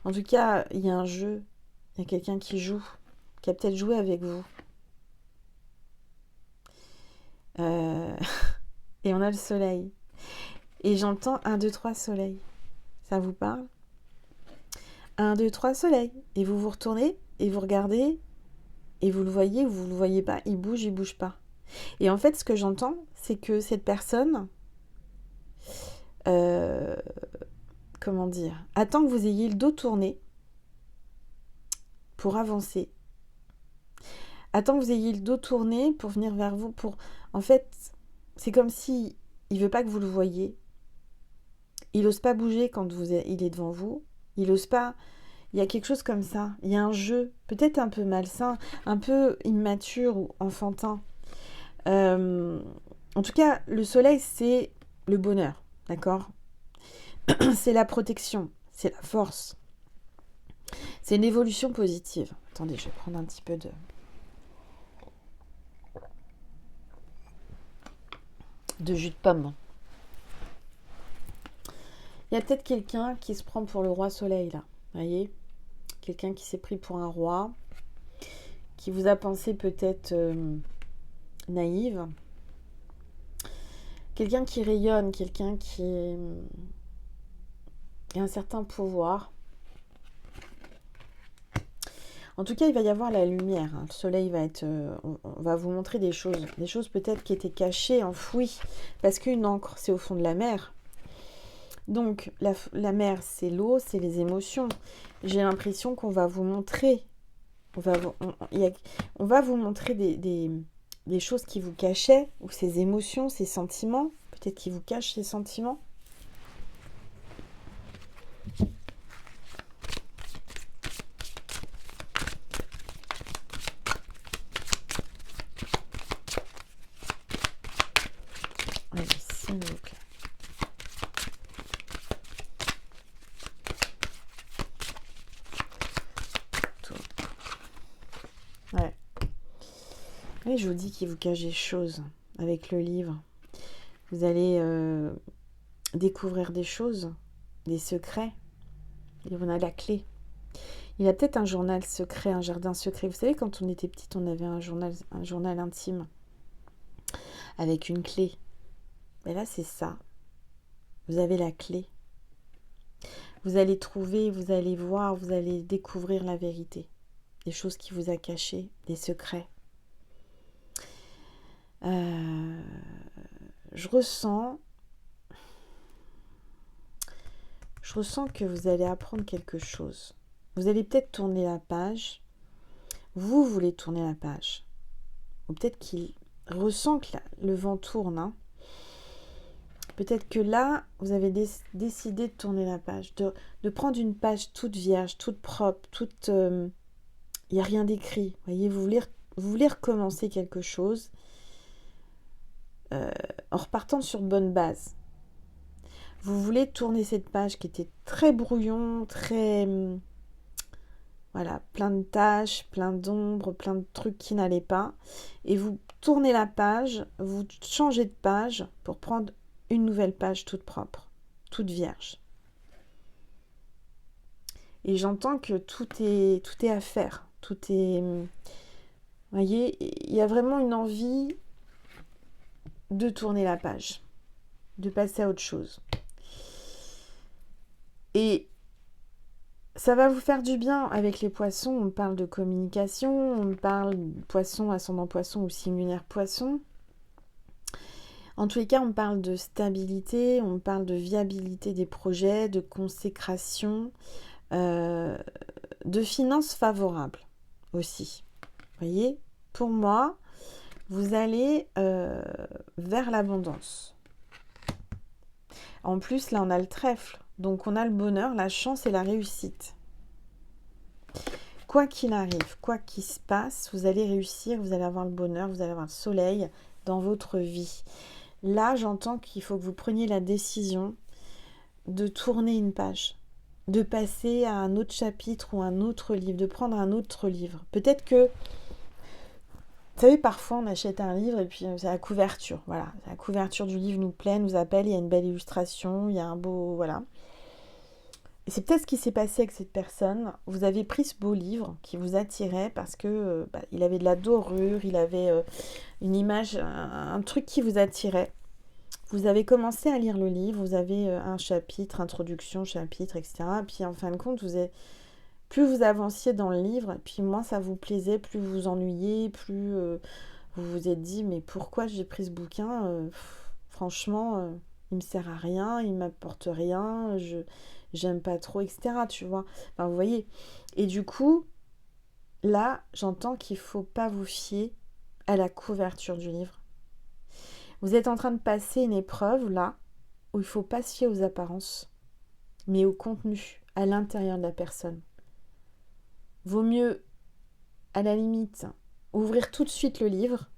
[SPEAKER 1] En tout cas, il y a un jeu, il y a quelqu'un qui joue, qui a peut-être joué avec vous. Et on a le soleil. Et j'entends 1, 2, 3 soleil. Ça vous parle? 1, 2, 3 soleil. Et vous vous retournez et vous regardez et vous le voyez ou vous le voyez pas. Il bouge pas. Et en fait, ce que j'entends, c'est que cette personne, comment dire, attend que vous ayez le dos tourné pour avancer. Attend que vous ayez le dos tourné pour venir vers vous. En fait, c'est comme si il veut pas que vous le voyiez. Il n'ose pas bouger quand il est devant vous. Il n'ose pas. Il y a quelque chose comme ça. Il y a un jeu, peut-être un peu malsain, un peu immature ou enfantin. En tout cas, le soleil, c'est le bonheur, d'accord? C'est la protection, c'est la force. C'est une évolution positive. Attendez, je vais prendre un petit peu de jus de pomme. Il y a peut-être quelqu'un qui se prend pour le roi soleil, là. Vous voyez? Quelqu'un qui s'est pris pour un roi, qui vous a pensé peut-être naïve. Quelqu'un qui rayonne, quelqu'un qui a un certain pouvoir. En tout cas, il va y avoir la lumière. Le soleil va être... on va vous montrer des choses peut-être qui étaient cachées, enfouies. Parce qu'une encre, c'est au fond de la mer. Donc, la mer, c'est l'eau, c'est les émotions. J'ai l'impression qu'on va vous montrer... On va vous montrer des choses qui vous cachaient, ou ces émotions, ces sentiments. Peut-être qui vous cachent ces sentiments. Allez, s'il vous plaît. Ouais. Et je vous dis qu'il vous cache des choses avec le livre. Vous allez découvrir des choses, des secrets. Et on a la clé. Il a peut-être un journal secret, un jardin secret. Vous savez, quand on était petite, on avait un journal intime avec une clé. Mais là, c'est ça. Vous avez la clé. Vous allez trouver, vous allez voir, vous allez découvrir la vérité. Des choses qui vous a cachées, des secrets. Je ressens que vous allez apprendre quelque chose. Vous allez peut-être tourner la page. Vous voulez tourner la page. Ou peut-être qu'il ressent que le vent tourne. Hein. Peut-être que là, vous avez décidé de tourner la page. De prendre une page toute vierge, toute propre, toute... il n'y a rien d'écrit. Voyez, vous voulez recommencer quelque chose en repartant sur de bonnes bases. Vous voulez tourner cette page qui était très brouillon, très... voilà, plein de taches, plein d'ombres, plein de trucs qui n'allaient pas. Et vous tournez la page, vous changez de page pour prendre une nouvelle page toute propre, toute vierge. Et j'entends que tout est à faire. Tout est... Vous voyez, il y a vraiment une envie de tourner la page, de passer à autre chose. Et ça va vous faire du bien avec les poissons. On parle de communication, on parle de poisson, ascendant poisson ou singulaire poisson. En tous les cas, on parle de stabilité, on parle de viabilité des projets, de consécration, de finances favorables aussi. Vous voyez, pour moi, vous allez vers l'abondance. En plus, là, on a le trèfle. Donc, on a le bonheur, la chance et la réussite. Quoi qu'il arrive, quoi qu'il se passe, vous allez réussir, vous allez avoir le bonheur, vous allez avoir le soleil dans votre vie. Là, j'entends qu'il faut que vous preniez la décision de tourner une page, de passer à un autre chapitre ou un autre livre, de prendre un autre livre. Peut-être que, vous savez, parfois on achète un livre et puis c'est la couverture. Voilà, la couverture du livre nous plaît, nous appelle, il y a une belle illustration, il y a un beau... Voilà. Et c'est peut-être ce qui s'est passé avec cette personne. Vous avez pris ce beau livre qui vous attirait parce que il avait de la dorure, il avait une image, un truc qui vous attirait. Vous avez commencé à lire le livre, vous avez un chapitre, introduction, chapitre, etc. Puis en fin de compte, plus vous avanciez dans le livre, puis moins ça vous plaisait, plus vous vous ennuyez, plus vous vous êtes dit, mais pourquoi j'ai pris ce bouquin franchement, il me sert à rien, il m'apporte rien, j'aime pas trop, etc. Tu vois. Enfin, vous voyez. Et du coup, là, j'entends qu'il faut pas vous fier à la couverture du livre. Vous êtes en train de passer une épreuve, là, où il faut pas se fier aux apparences, mais au contenu, à l'intérieur de la personne. Vaut mieux, à la limite, ouvrir tout de suite le livre,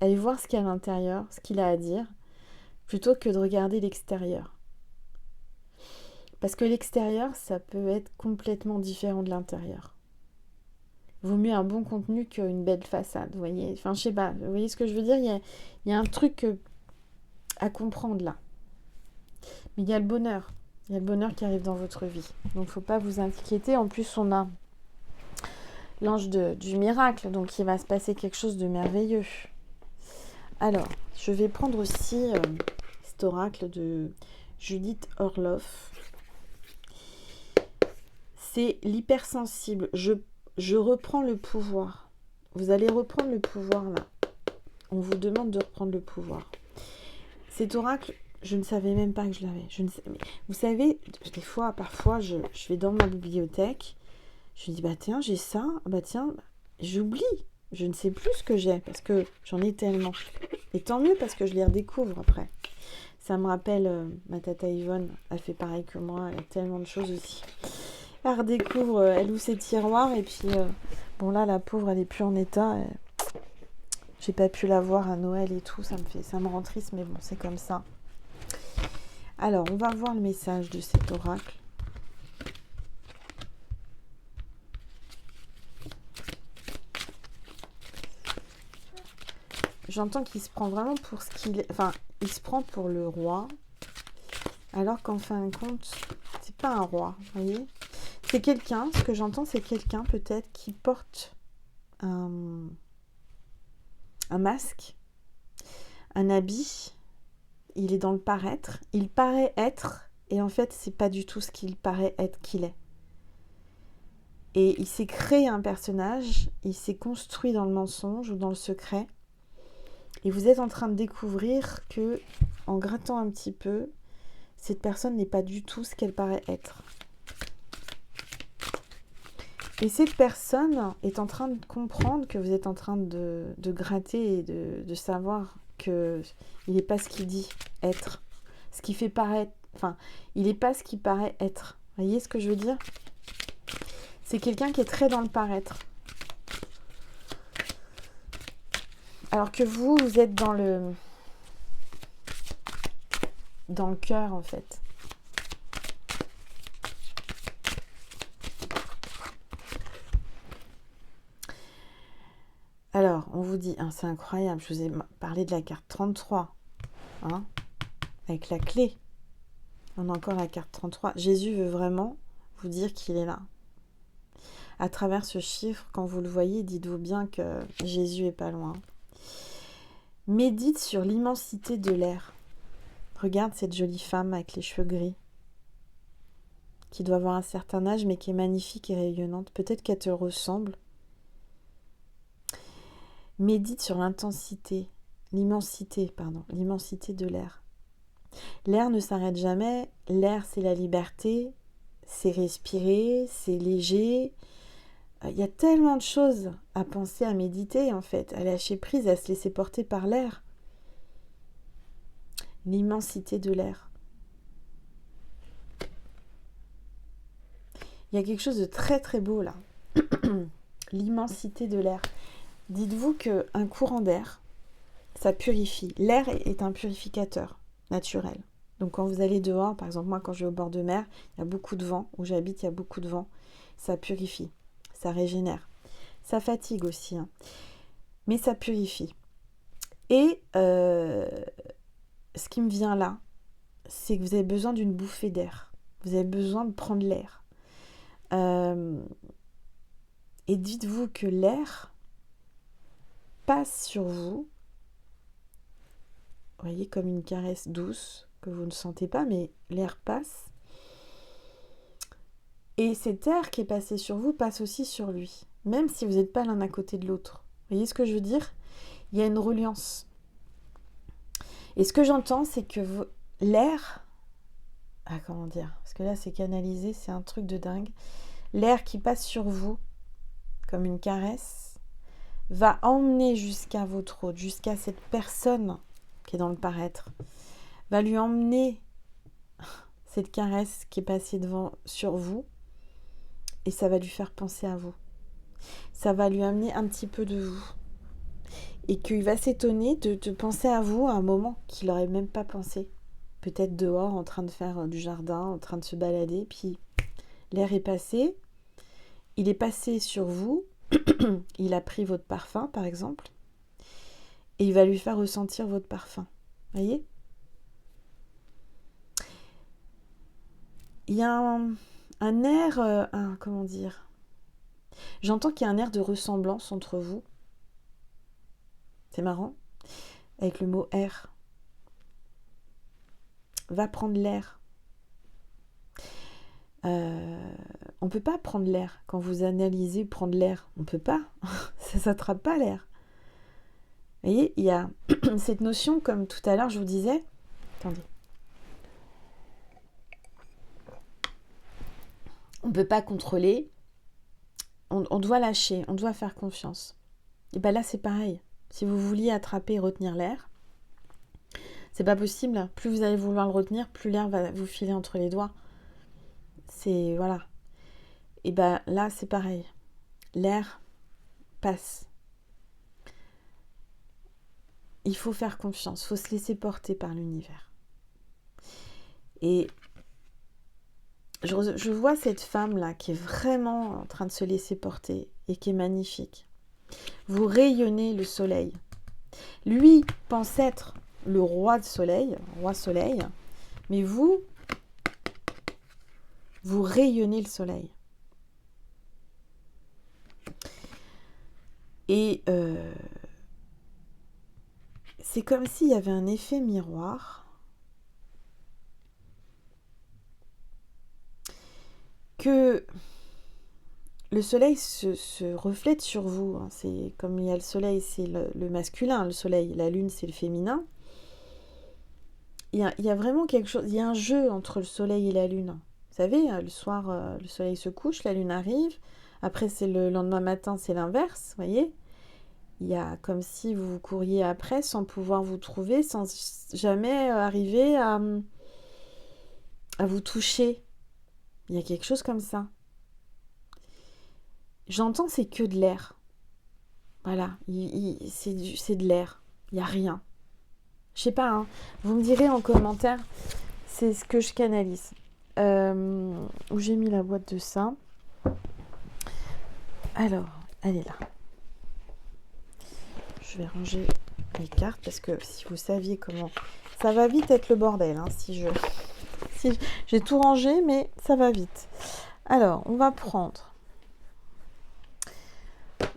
[SPEAKER 1] aller voir ce qu'il y a à l'intérieur, ce qu'il a à dire, plutôt que de regarder l'extérieur. Parce que l'extérieur, ça peut être complètement différent de l'intérieur. Vaut mieux un bon contenu qu'une belle façade, vous voyez. Enfin, je sais pas, vous voyez ce que je veux dire, il y a un truc à comprendre là. Mais il y a le bonheur. Il y a le bonheur qui arrive dans votre vie. Donc, il ne faut pas vous inquiéter. En plus, on a l'ange du miracle. Donc, il va se passer quelque chose de merveilleux. Alors, je vais prendre aussi cet oracle de Judith Orloff. C'est l'hypersensible. Je reprends le pouvoir. Vous allez reprendre le pouvoir là. On vous demande de reprendre le pouvoir. Cet oracle, je ne savais même pas que je l'avais. Vous savez, des fois, parfois, je vais dans ma bibliothèque. Je me dis, bah tiens, j'ai ça. Bah tiens, j'oublie. Je ne sais plus ce que j'ai parce que j'en ai tellement. Et tant mieux parce que je les redécouvre après. Ça me rappelle, ma tata Yvonne a fait pareil que moi. Elle a tellement de choses aussi. Elle redécouvre, elle ouvre ses tiroirs et puis, bon là, la pauvre, elle est plus en état. J'ai pas pu la voir à Noël et tout. Ça me rend triste, mais bon, c'est comme ça. Alors, on va voir le message de cet oracle. J'entends qu'il se prend vraiment pour ce qu'il est. Enfin, il se prend pour le roi. Alors qu'en fin de compte, c'est pas un roi, vous voyez. C'est quelqu'un, ce que j'entends, c'est quelqu'un peut-être qui porte un masque, un habit. Il est dans le paraître. Il paraît être, et en fait, c'est pas du tout ce qu'il paraît être qu'il est. Et il s'est créé un personnage, il s'est construit dans le mensonge ou dans le secret. Et vous êtes en train de découvrir que, en grattant un petit peu, cette personne n'est pas du tout ce qu'elle paraît être. Et cette personne est en train de comprendre que vous êtes en train de gratter et de savoir qu'il n'est pas ce qu'il dit être. Ce qui fait paraître... Enfin, il n'est pas ce qui paraît être. Vous voyez ce que je veux dire ? C'est quelqu'un qui est très dans le paraître. Alors que vous êtes dans le cœur, en fait. Alors, on vous dit, hein, c'est incroyable, je vous ai parlé de la carte 33, hein, avec la clé. On a encore la carte 33. Jésus veut vraiment vous dire qu'il est là. À travers ce chiffre, quand vous le voyez, dites-vous bien que Jésus est pas loin. Médite sur l'immensité de l'air. Regarde cette jolie femme avec les cheveux gris, qui doit avoir un certain âge, mais qui est magnifique et rayonnante. Peut-être qu'elle te ressemble. Médite sur l'immensité de l'air. L'air ne s'arrête jamais. L'air, c'est la liberté, c'est respirer, c'est léger. Il y a tellement de choses à penser, à méditer, en fait, à lâcher prise, à se laisser porter par l'air. L'immensité de l'air. Il y a quelque chose de très très beau là. L'immensité de l'air. Dites-vous qu'un courant d'air, ça purifie. L'air est un purificateur naturel. Donc quand vous allez dehors, par exemple moi quand je vais au bord de mer, il y a beaucoup de vent, où j'habite il y a beaucoup de vent, ça purifie, ça régénère. Ça fatigue aussi, hein. Mais ça purifie. Et ce qui me vient là, c'est que vous avez besoin d'une bouffée d'air. Vous avez besoin de prendre l'air. Et dites-vous que l'air passe sur vous, vous voyez, comme une caresse douce que vous ne sentez pas, mais l'air passe. Et cet air qui est passé sur vous passe aussi sur lui, même si vous n'êtes pas l'un à côté de l'autre. Vous voyez ce que je veux dire? Il y a une reliance. Et ce que j'entends, c'est que l'air... Ah, comment dire? Parce que là, c'est canalisé, c'est un truc de dingue. L'air qui passe sur vous, comme une caresse, va emmener jusqu'à votre hôte, jusqu'à cette personne qui est dans le paraître, va lui emmener cette caresse qui est passée sur vous, et ça va lui faire penser à vous. Ça va lui amener un petit peu de vous. Et qu'il va s'étonner de penser à vous à un moment qu'il n'aurait même pas pensé. Peut-être dehors, en train de faire du jardin, en train de se balader, puis l'air est passé, il est passé sur vous, il a pris votre parfum, par exemple, et il va lui faire ressentir votre parfum. Voyez? Il y a un air, comment dire? J'entends qu'il y a un air de ressemblance entre vous. C'est marrant. Avec le mot air. Va prendre l'air. On ne peut pas prendre l'air. Quand vous analysez prendre l'air, on ne peut pas. Ça ne s'attrape pas l'air. Vous voyez, il y a cette notion, comme tout à l'heure je vous disais. Attendez. On ne peut pas contrôler. On doit lâcher, on doit faire confiance. Et bien là, c'est pareil. Si vous vouliez attraper et retenir l'air, c'est pas possible. Plus vous allez vouloir le retenir, plus l'air va vous filer entre les doigts. C'est... Voilà. Et bien là, c'est pareil. L'air passe. Il faut faire confiance. Il faut se laisser porter par l'univers. Et je vois cette femme-là qui est vraiment en train de se laisser porter et qui est magnifique. Vous rayonnez le soleil. Lui pense être le roi soleil, mais vous rayonnez le soleil. Et c'est comme s'il y avait un effet miroir que le soleil se reflète sur vous. C'est comme il y a le soleil, c'est le masculin, le soleil, la lune, c'est le féminin. Il y a vraiment quelque chose, il y a un jeu entre le soleil et la lune. Vous savez, le soir, le soleil se couche, la lune arrive. Après, c'est le lendemain matin, c'est l'inverse, vous voyez. Il y a comme si vous couriez après sans pouvoir vous trouver, sans jamais arriver à vous toucher. Il y a quelque chose comme ça. J'entends, c'est que de l'air. Voilà, c'est de l'air. Il n'y a rien. Je sais pas, hein. Vous me direz en commentaire, c'est ce que je canalise. Où j'ai mis la boîte de ça. Alors, elle est là. Je vais ranger les cartes parce que si vous saviez comment... Ça va vite être le bordel, hein, j'ai tout rangé, mais ça va vite. Alors, on va prendre...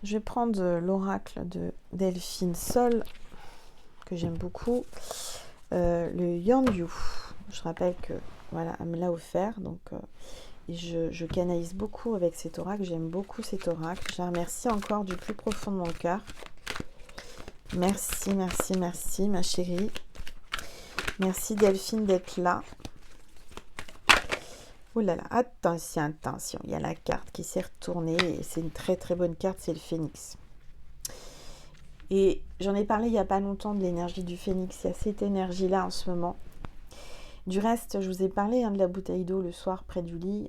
[SPEAKER 1] Je vais prendre l'oracle de Delphine Sol, que j'aime beaucoup. Le Yanyu. Je rappelle que, voilà, elle me l'a offert, donc... Et je canalise beaucoup avec cet oracle. J'aime beaucoup cet oracle. Je la remercie encore du plus profond de mon cœur. Merci, merci, merci, ma chérie. Merci, Delphine, d'être là. Oh là là, attention, attention. Il y a la carte qui s'est retournée. Et c'est une très, très bonne carte. C'est le phénix. Et j'en ai parlé il n'y a pas longtemps de l'énergie du phénix. Il y a cette énergie-là en ce moment. Du reste, je vous ai parlé de la bouteille d'eau le soir près du lit.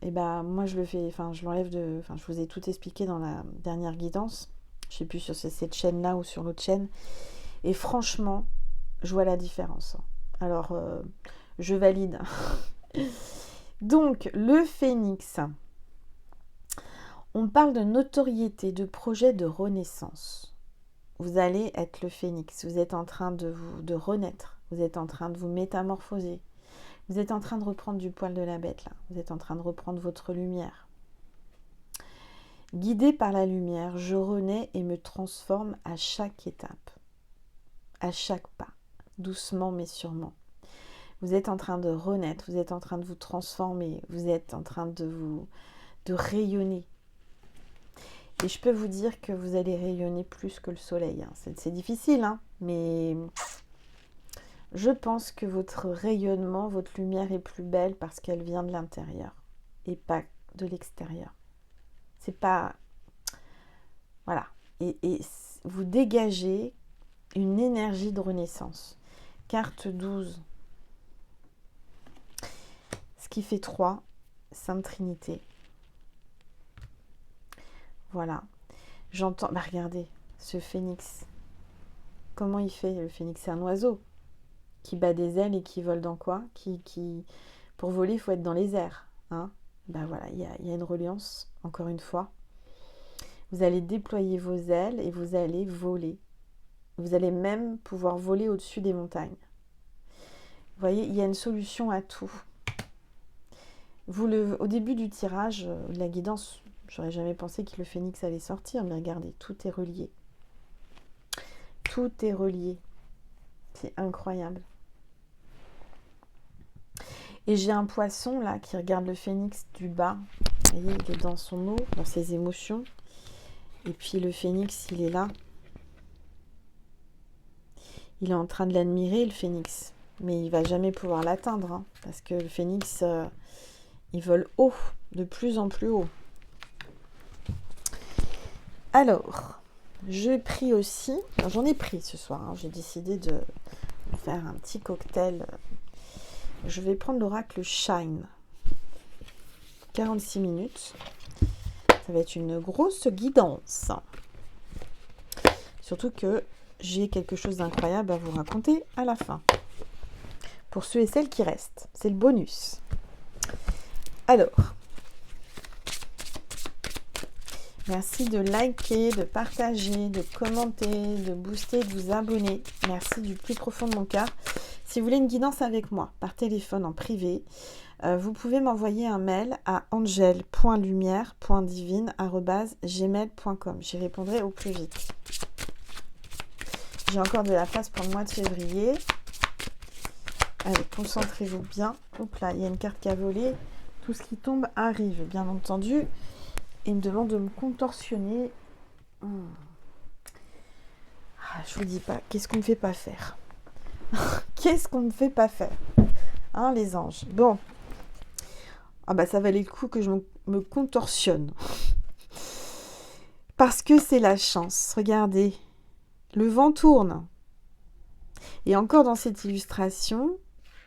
[SPEAKER 1] Et ben moi je le fais, je l'enlève je vous ai tout expliqué dans la dernière guidance. Je sais plus sur cette chaîne-là ou sur l'autre chaîne. Et franchement, je vois la différence. Alors, je valide. Donc, le phénix. On parle de notoriété, de projet de renaissance. Vous allez être le phénix. Vous êtes en train de renaître. Vous êtes en train de vous métamorphoser. Vous êtes en train de reprendre du poil de la bête, là. Vous êtes en train de reprendre votre lumière. Guidée par la lumière, je renais et me transforme à chaque étape, à chaque pas, doucement mais sûrement. Vous êtes en train de renaître, vous êtes en train de vous transformer, vous êtes en train de rayonner. Et je peux vous dire que vous allez rayonner plus que le soleil. Hein. C'est difficile, hein, mais je pense que votre rayonnement, votre lumière est plus belle parce qu'elle vient de l'intérieur et pas de l'extérieur. C'est pas... Voilà. Et vous dégagez une énergie de renaissance. Carte 12. Ce qui fait 3. Sainte Trinité. Voilà. J'entends... Bah regardez, ce phénix. Comment il fait le phénix? C'est un oiseau qui bat des ailes et qui vole dans quoi? Pour voler, il faut être dans les airs. Hein, bah voilà, il y a une reliance, encore une fois. Vous allez déployer vos ailes et vous allez voler. Vous allez même pouvoir voler au-dessus des montagnes. Vous voyez, il y a une solution à tout. Au début du tirage, de la guidance, j'aurais jamais pensé que le phénix allait sortir, mais regardez, tout est relié. Tout est relié. C'est incroyable. Et j'ai un poisson là qui regarde le phénix du bas. Vous voyez, il est dans son eau, dans ses émotions. Et puis le phénix, il est là. Il est en train de l'admirer, le phénix. Mais il va jamais pouvoir l'atteindre. Hein, parce que le phénix, il vole haut, de plus en plus haut. Alors, je prie aussi... J'en ai pris ce soir. Hein, j'ai décidé de faire un petit cocktail. Je vais prendre l'oracle Shine. 46 minutes. Ça va être une grosse guidance. Surtout que j'ai quelque chose d'incroyable à vous raconter à la fin. Pour ceux et celles qui restent. C'est le bonus. Alors, merci de liker, de partager, de commenter, de booster, de vous abonner. Merci du plus profond de mon cœur. Si vous voulez une guidance avec moi par téléphone en privé, vous pouvez m'envoyer un mail à angel.lumière.divine@gmail.com. J'y répondrai au plus vite. J'ai encore de la place pour le mois de février. Allez, concentrez-vous bien. Hop là, il y a une carte qui a volé. Tout ce qui tombe arrive, bien entendu. Et me demande de me contorsionner. Ah, je vous dis pas, qu'est-ce qu'on ne fait pas faire? Qu'est-ce qu'on ne fait pas faire? Hein, les anges. Bon. Ah bah ça valait le coup que je me contorsionne. Parce que c'est la chance. Regardez. Le vent tourne. Et encore dans cette illustration,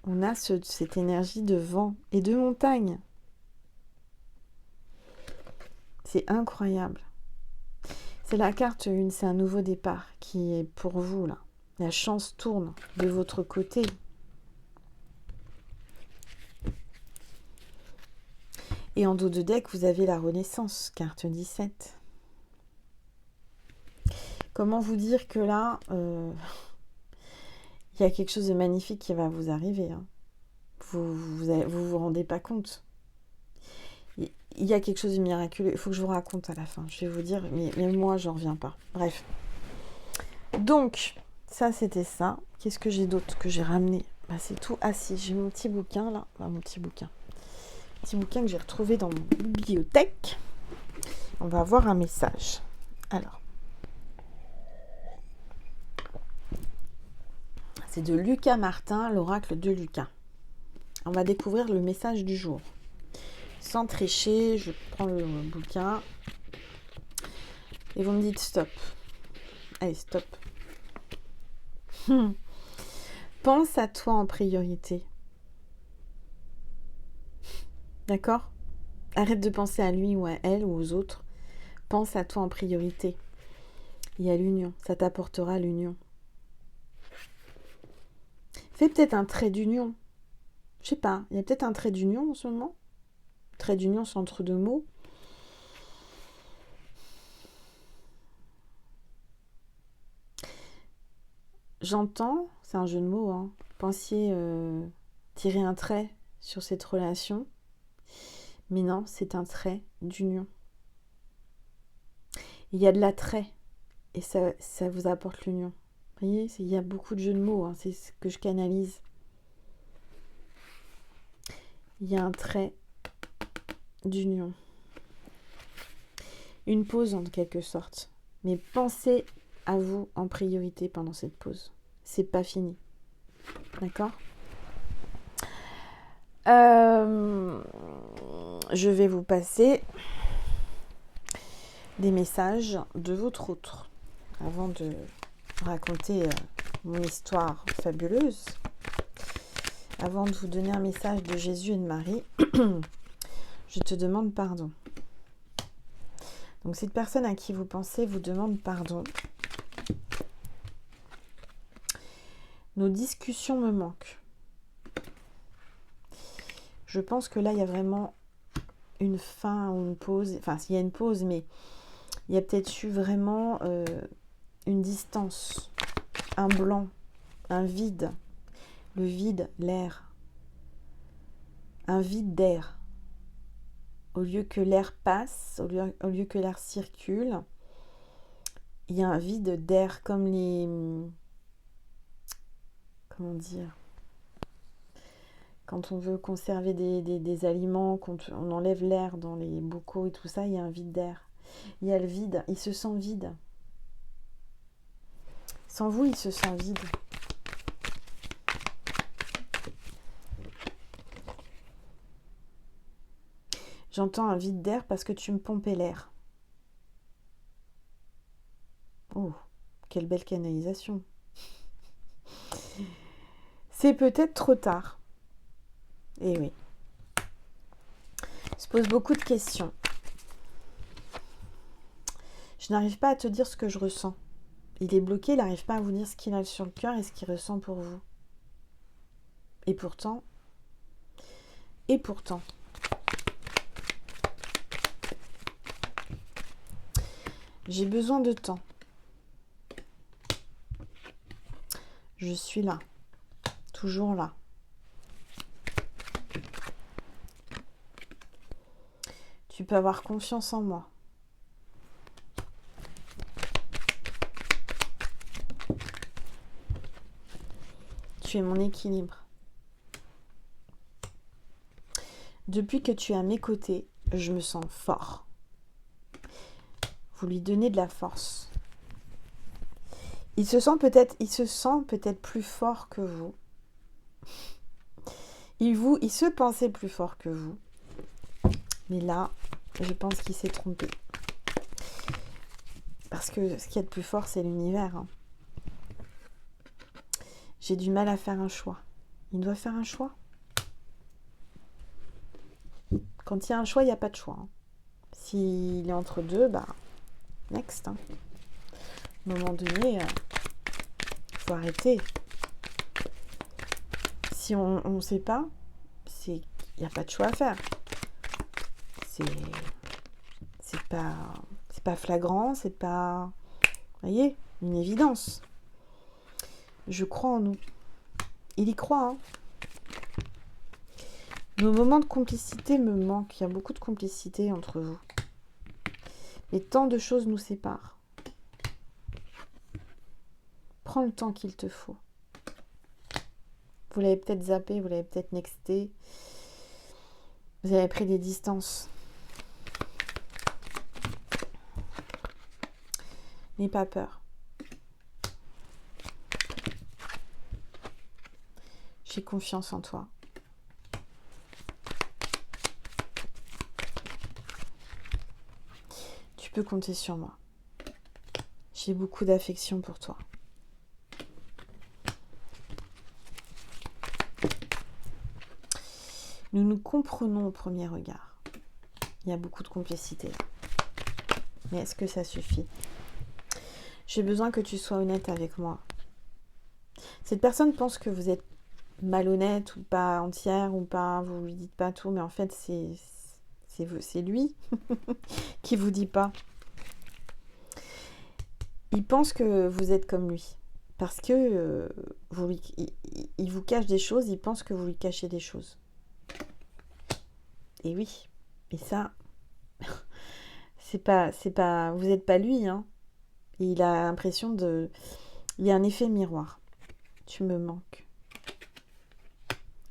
[SPEAKER 1] on a cette énergie de vent et de montagne. C'est incroyable. C'est la carte 1, c'est un nouveau départ qui est pour vous là. La chance tourne de votre côté. Et en dos de deck, vous avez la Renaissance, carte 17. Comment vous dire que là, il y a quelque chose de magnifique qui va vous arriver. Hein. Vous rendez pas compte. Il y a quelque chose de miraculeux. Il faut que je vous raconte à la fin. Je vais vous dire, mais moi, j'en reviens pas. Bref. Donc, ça, c'était ça. Qu'est-ce que j'ai d'autre que j'ai ramené? Bah, c'est tout. Ah si, j'ai mon petit bouquin là. Mon petit bouquin que j'ai retrouvé dans mon bibliothèque. On va avoir un message. Alors, c'est de Lucas Martin, l'oracle de Lucas. On va découvrir le message du jour. Sans tricher, je prends le bouquin et vous me dites stop. Allez, stop. Pense à toi en priorité. D'accord? Arrête de penser à lui ou à elle ou aux autres. Pense à toi en priorité. Il y a l'union. Ça t'apportera l'union. Fais peut-être un trait d'union. Je sais pas. Il y a peut-être un trait d'union en ce moment. Trait d'union, c'est entre deux mots. J'entends, c'est un jeu de mots, hein. Pensiez tirer un trait sur cette relation. Mais non, c'est un trait d'union. Il y a de l'attrait et ça vous apporte l'union. Vous voyez, il y a beaucoup de jeux de mots, hein, c'est ce que je canalise. Il y a un trait d'union. Une pause en quelque sorte. Mais pensez à vous en priorité pendant cette pause. C'est pas fini. D'accord ? Je vais vous passer des messages de votre autre avant de raconter mon histoire fabuleuse. Avant de vous donner un message de Jésus et de Marie, je te demande pardon. Donc cette personne à qui vous pensez vous demande pardon. Nos discussions me manquent. Je pense que là, il y a vraiment une fin ou une pause. Enfin, il y a une pause, mais il y a peut-être eu vraiment une distance, un blanc, un vide. Le vide, l'air. Un vide d'air. Au lieu que l'air passe, au lieu que l'air circule, il y a un vide d'air comme les... Comment dire ? Quand on veut conserver des aliments, quand on enlève l'air dans les bocaux et tout ça, il y a un vide d'air. Il y a le vide, il se sent vide. Sans vous, il se sent vide. J'entends un vide d'air parce que tu me pompais l'air. Oh, quelle belle canalisation. C'est peut-être trop tard. Eh oui. Se pose beaucoup de questions. Je n'arrive pas à te dire ce que je ressens. Il est bloqué, il n'arrive pas à vous dire ce qu'il a sur le cœur et ce qu'il ressent pour vous. Et pourtant, j'ai besoin de temps. Je suis là, toujours là. Tu peux avoir confiance en moi. Tu es mon équilibre. Depuis que tu es à mes côtés, je me sens fort. Vous lui donnez de la force. Il se sent peut-être plus fort que vous. Il se pensait plus fort que vous. Mais là, je pense qu'il s'est trompé. Parce que ce qu'il y a de plus fort, c'est l'univers. Hein. J'ai du mal à faire un choix. Il doit faire un choix. Quand il y a un choix, il n'y a pas de choix. Hein. S'il est entre deux, next. Hein. À un moment donné, faut arrêter. Si on ne sait pas, il n'y a pas de choix à faire. C'est pas flagrant, c'est pas, vous voyez, une évidence. Je crois en nous. Il y croit. Hein. Nos moments de complicité me manquent. Il y a beaucoup de complicité entre vous. Et tant de choses nous séparent. Prends le temps qu'il te faut. Vous l'avez peut-être zappé, vous l'avez peut-être nexté. Vous avez pris des distances. N'aie pas peur. J'ai confiance en toi. Tu peux compter sur moi. J'ai beaucoup d'affection pour toi. Nous nous comprenons au premier regard. Il y a beaucoup de complicité là. Mais est-ce que ça suffit ? J'ai besoin que tu sois honnête avec moi. Cette personne pense que vous êtes malhonnête ou pas entière ou pas, vous lui dites pas tout, mais en fait c'est lui qui vous dit pas. Il pense que vous êtes comme lui. Parce que il vous cache des choses, il pense que vous lui cachez des choses. Et oui, mais ça, c'est pas, vous n'êtes pas lui, hein. Et il a l'impression de, il y a un effet miroir. Tu me manques.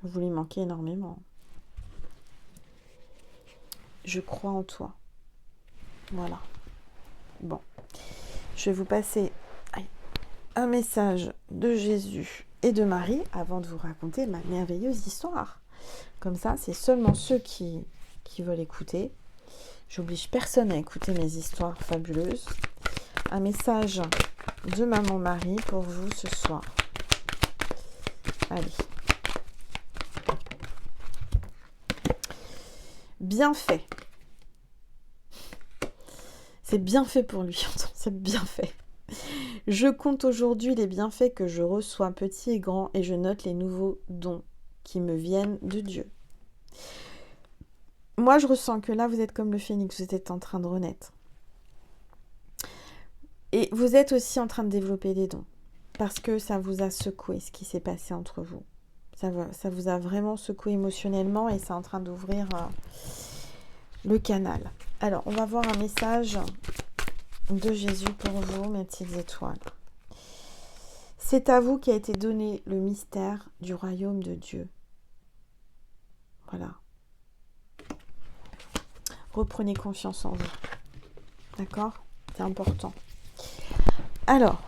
[SPEAKER 1] Vous lui manquez énormément. Je crois en toi. Voilà. Bon, je vais vous passer un message de Jésus et de Marie avant de vous raconter ma merveilleuse histoire. Comme ça, c'est seulement ceux qui veulent écouter. J'oblige personne à écouter mes histoires fabuleuses. Un message de Maman Marie pour vous ce soir. Allez. Bien fait. C'est bien fait pour lui, c'est bien fait. Je compte aujourd'hui les bienfaits que je reçois, petits et grands, et je note les nouveaux dons qui me viennent de Dieu. Moi, je ressens que là, vous êtes comme le phénix, vous êtes en train de renaître. Et vous êtes aussi en train de développer des dons, parce que ça vous a secoué ce qui s'est passé entre vous. Ça vous a vraiment secoué émotionnellement et c'est en train d'ouvrir le canal. Alors, on va voir un message de Jésus pour vous, mes petites étoiles. C'est à vous qu'a été donné le mystère du royaume de Dieu. Voilà. Reprenez confiance en vous. D'accord ? C'est important. Alors,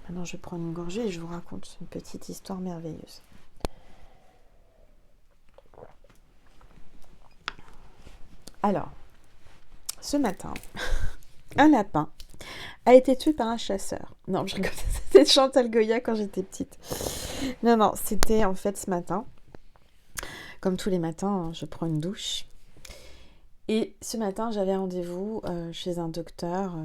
[SPEAKER 1] maintenant je vais prendre une gorgée et je vous raconte une petite histoire merveilleuse. Alors, ce matin, un lapin a été tué par un chasseur. Non, je rigole, c'était Chantal Goya quand j'étais petite. Non, c'était en fait ce matin. Comme tous les matins, je prends une douche. Et ce matin, j'avais rendez-vous chez un docteur,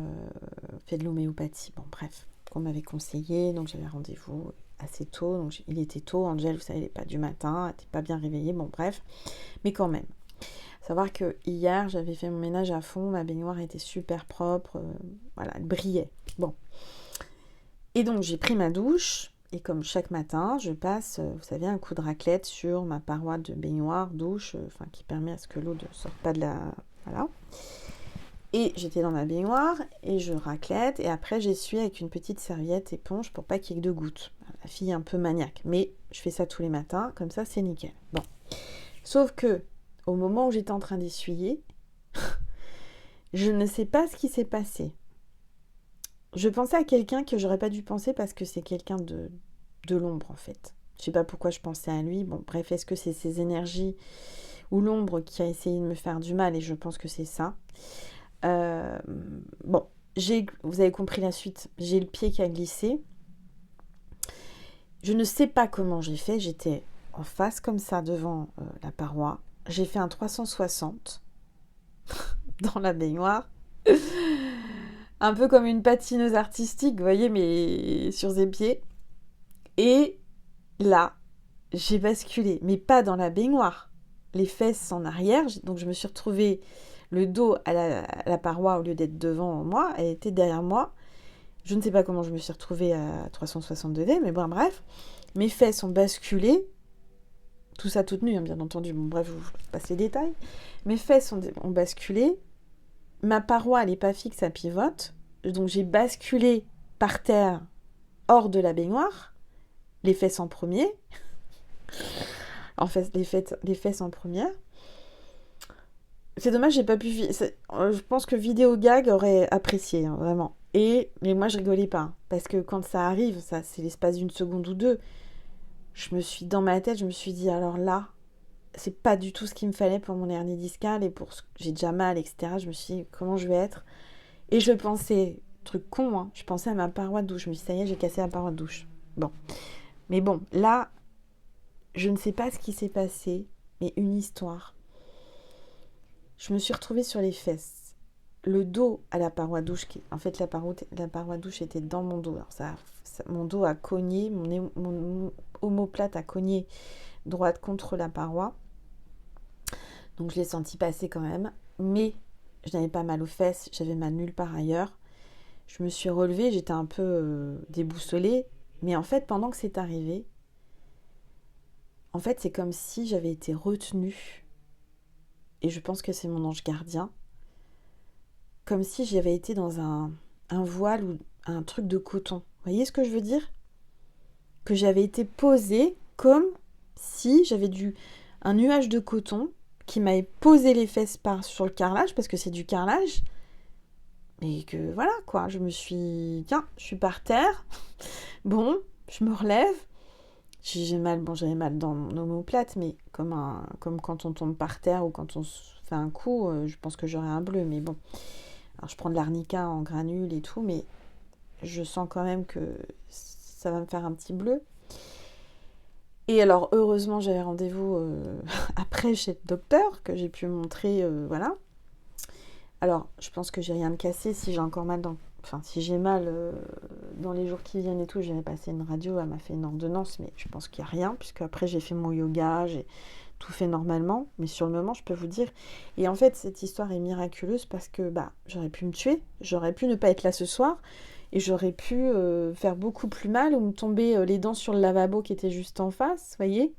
[SPEAKER 1] fait de l'homéopathie. Bon, bref, qu'on m'avait conseillé. Donc, j'avais rendez-vous assez tôt. Donc, il était tôt. Angèle, vous savez, elle n'est pas du matin. Elle n'était pas bien réveillée. Bon, bref. Mais quand même. Savoir que hier, j'avais fait mon ménage à fond. Ma baignoire était super propre. Voilà, elle brillait. Bon. Et donc, j'ai pris ma douche. Et comme chaque matin, je passe, vous savez, un coup de raclette sur ma paroi de baignoire, douche, qui permet à ce que l'eau ne sorte pas de la... Voilà. Et j'étais dans ma baignoire et je raclette. Et après, j'essuie avec une petite serviette éponge pour pas qu'il y ait que de gouttes. La fille est un peu maniaque. Mais je fais ça tous les matins. Comme ça, c'est nickel. Bon. Sauf que, au moment où j'étais en train d'essuyer, je ne sais pas ce qui s'est passé. Je pensais à quelqu'un que j'aurais pas dû penser parce que c'est quelqu'un de l'ombre en fait. Je sais pas pourquoi je pensais à lui. Bon, bref, est-ce que c'est ces énergies ou l'ombre qui a essayé de me faire du mal? Et je pense que c'est ça. Bon, vous avez compris la suite. J'ai le pied qui a glissé. Je ne sais pas comment j'ai fait. J'étais en face comme ça devant la paroi. J'ai fait un 360 dans la baignoire. Un peu comme une patineuse artistique, vous voyez, mais sur ses pieds. Et là, j'ai basculé, mais pas dans la baignoire. Les fesses en arrière, donc je me suis retrouvée le dos à la paroi au lieu d'être devant moi, elle était derrière moi. Je ne sais pas comment je me suis retrouvée à 360 degrés, mais bon, bref. Mes fesses ont basculé, tout ça toute nue, hein, bien entendu. Bon, bref, je vous passe les détails. Mes fesses ont basculé. Ma paroi, elle n'est pas fixe, elle pivote. Donc j'ai basculé par terre, hors de la baignoire, les fesses en premier. En fait, les fesses en première. C'est dommage, j'ai pas pu... Je pense que Vidéo Gag aurait apprécié, hein, vraiment. Mais moi, je rigolais pas. Hein, parce que quand ça arrive, ça, c'est l'espace d'une seconde ou deux. Dans ma tête, je me suis dit, alors là, c'est pas du tout ce qu'il me fallait pour mon hernie discale et pour ce que j'ai déjà mal, etc. Je me suis dit, comment je vais être? Et je pensais, truc con, hein, je pensais à ma paroi de douche. Je me suis dit, ça y est, j'ai cassé la paroi de douche. Bon. Mais bon, là, je ne sais pas ce qui s'est passé, mais une histoire. Je me suis retrouvée sur les fesses. Le dos à la paroi douche, en fait, la paroi douche était dans mon dos. Alors mon dos a cogné, mon omoplate a cogné droite contre la paroi. Donc je l'ai senti passer quand même. Mais je n'avais pas mal aux fesses, j'avais mal nulle part ailleurs. Je me suis relevée, j'étais un peu déboussolée. Mais en fait, pendant que c'est arrivé, en fait, c'est comme si j'avais été retenue. Et je pense que c'est mon ange gardien. Comme si j'avais été dans un voile ou un truc de coton. Vous voyez ce que je veux dire? Que j'avais été posée comme si j'avais un nuage de coton qui m'avait posé les fesses sur le carrelage, parce que c'est du carrelage. Mais que voilà, quoi. Je me suis... Tiens, je suis par terre. Bon, je me relève. J'ai mal, bon, j'avais mal dans mon omoplate, mais comme quand on tombe par terre ou quand on se fait un coup, je pense que j'aurais un bleu, mais bon. Alors, je prends de l'arnica en granules et tout, mais je sens quand même que ça va me faire un petit bleu. Et alors, heureusement, j'avais rendez-vous après chez le docteur, que j'ai pu montrer, voilà. Alors, je pense que j'ai rien de cassé. Si j'ai encore mal si j'ai mal dans les jours qui viennent et tout, j'avais passé une radio, elle m'a fait une ordonnance, mais je pense qu'il n'y a rien, puisque après j'ai fait mon yoga, j'ai tout fait normalement, mais sur le moment, je peux vous dire. Et en fait, cette histoire est miraculeuse parce que j'aurais pu me tuer, j'aurais pu ne pas être là ce soir, et j'aurais pu faire beaucoup plus mal ou me tomber les dents sur le lavabo qui était juste en face, vous voyez.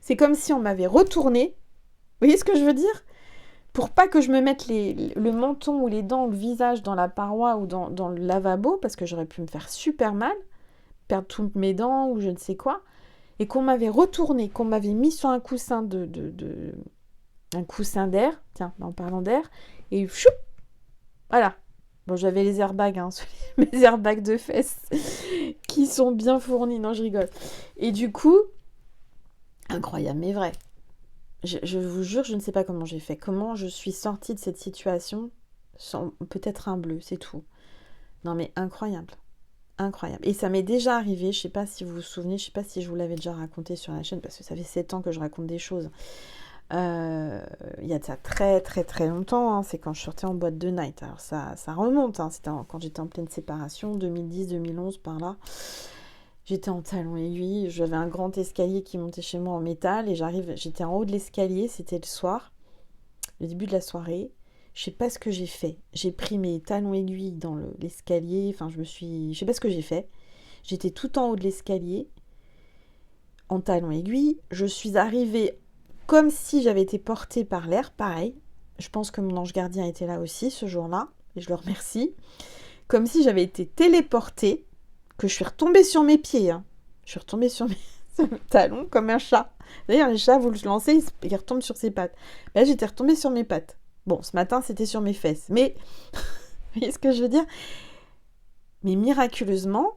[SPEAKER 1] C'est comme si on m'avait retourné, vous voyez ce que je veux dire? Pour pas que je me mette le menton ou les dents ou le visage dans la paroi ou dans le lavabo, parce que j'aurais pu me faire super mal, perdre toutes mes dents ou je ne sais quoi, et qu'on m'avait retourné, qu'on m'avait mis sur un coussin un coussin d'air, tiens, en parlant d'air, et chou, voilà. Bon, j'avais les airbags, hein, mes airbags de fesses, qui sont bien fournis, non, je rigole. Et du coup, incroyable, mais vrai. Je vous jure, je ne sais pas comment j'ai fait. Comment je suis sortie de cette situation sans peut-être un bleu, c'est tout. Non mais incroyable. Incroyable. Et ça m'est déjà arrivé, je ne sais pas si vous vous souvenez, je ne sais pas si je vous l'avais déjà raconté sur la chaîne, parce que ça fait 7 ans que je raconte des choses. Il y a de ça très très très longtemps, hein, c'est quand je sortais en boîte de night. Alors ça remonte, hein, c'était quand j'étais en pleine séparation, 2010-2011 par là. J'étais en talons aiguilles, j'avais un grand escalier qui montait chez moi en métal et j'étais en haut de l'escalier, c'était le soir, le début de la soirée. Je sais pas ce que j'ai fait. J'ai pris mes talons aiguilles dans l'escalier, enfin je sais pas ce que j'ai fait. J'étais tout en haut de l'escalier, en talons aiguilles. Je suis arrivée comme si j'avais été portée par l'air, pareil. Je pense que mon ange gardien était là aussi ce jour-là, et je le remercie. Comme si j'avais été téléportée, que je suis retombée sur mes pieds. Hein. Je suis retombée sur mes talons comme un chat. D'ailleurs, les chats, vous le lancez, il retombe sur ses pattes. Là, j'étais retombée sur mes pattes. Bon, ce matin, c'était sur mes fesses. Mais, vous voyez ce que je veux dire? Mais miraculeusement,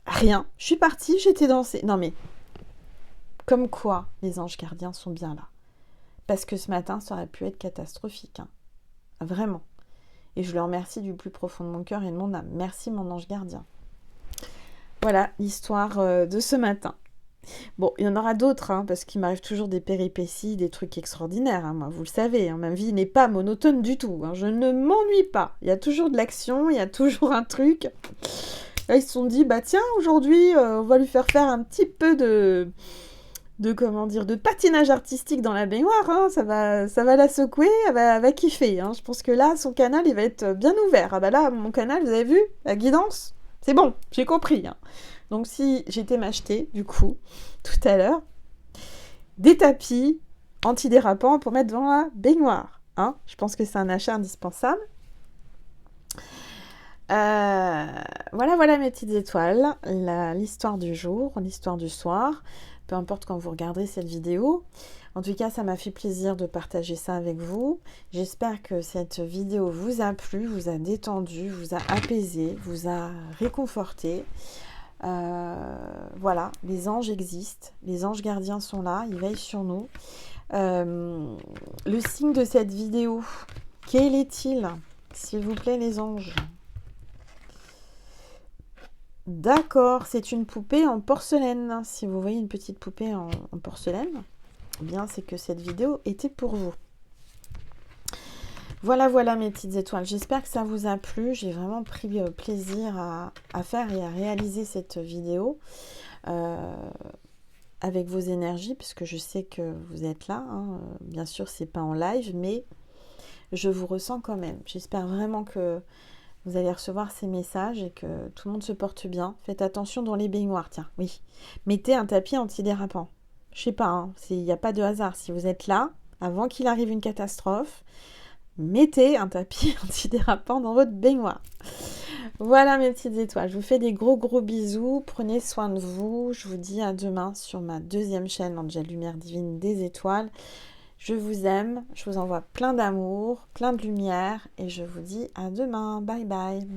[SPEAKER 1] rien. Je suis partie, j'étais dansée. Non mais, comme quoi les anges gardiens sont bien là. Parce que ce matin, ça aurait pu être catastrophique. Hein. Vraiment. Et je le remercie du plus profond de mon cœur et de mon âme. Merci mon ange gardien. Voilà l'histoire de ce matin. Bon, il y en aura d'autres, hein, parce qu'il m'arrive toujours des péripéties, des trucs extraordinaires. Hein, moi, vous le savez, hein, ma vie n'est pas monotone du tout. Hein, je ne m'ennuie pas. Il y a toujours de l'action, il y a toujours un truc. Là, ils se sont dit, bah tiens, aujourd'hui, on va lui faire un petit peu de patinage artistique dans la baignoire. Hein, ça va la secouer, elle va kiffer. Hein. Je pense que là, son canal, il va être bien ouvert. Ah bah là, mon canal, vous avez vu, la guidance, c'est bon, j'ai compris. Hein. Donc si j'étais m'acheter, du coup, tout à l'heure, des tapis antidérapants pour mettre devant la baignoire. Hein. Je pense que c'est un achat indispensable. Voilà mes petites étoiles, l'histoire du jour, l'histoire du soir, peu importe quand vous regarderez cette vidéo. En tout cas, ça m'a fait plaisir de partager ça avec vous. J'espère que cette vidéo vous a plu, vous a détendu, vous a apaisé, vous a réconforté. Voilà, les anges existent, les anges gardiens sont là, ils veillent sur nous. Le signe de cette vidéo, quel est-il? S'il vous plaît, les anges. D'accord, c'est une poupée en porcelaine. Si vous voyez une petite poupée en porcelaine, eh bien c'est que cette vidéo était pour vous. Voilà mes petites étoiles. J'espère que ça vous a plu. J'ai vraiment pris plaisir à faire et à réaliser cette vidéo avec vos énergies, puisque je sais que vous êtes là. Hein. Bien sûr, c'est pas en live, mais je vous ressens quand même. J'espère vraiment que vous allez recevoir ces messages et que tout le monde se porte bien. Faites attention dans les baignoires, tiens, oui. Mettez un tapis antidérapant. Je sais pas, hein, il n'y a pas de hasard. Si vous êtes là, avant qu'il arrive une catastrophe, mettez un tapis antidérapant dans votre baignoire. Voilà mes petites étoiles, je vous fais des gros bisous, prenez soin de vous, je vous dis à demain sur ma deuxième chaîne Angel Lumière Divine des Étoiles. Je vous aime, je vous envoie plein d'amour, plein de lumière et je vous dis à demain, bye bye.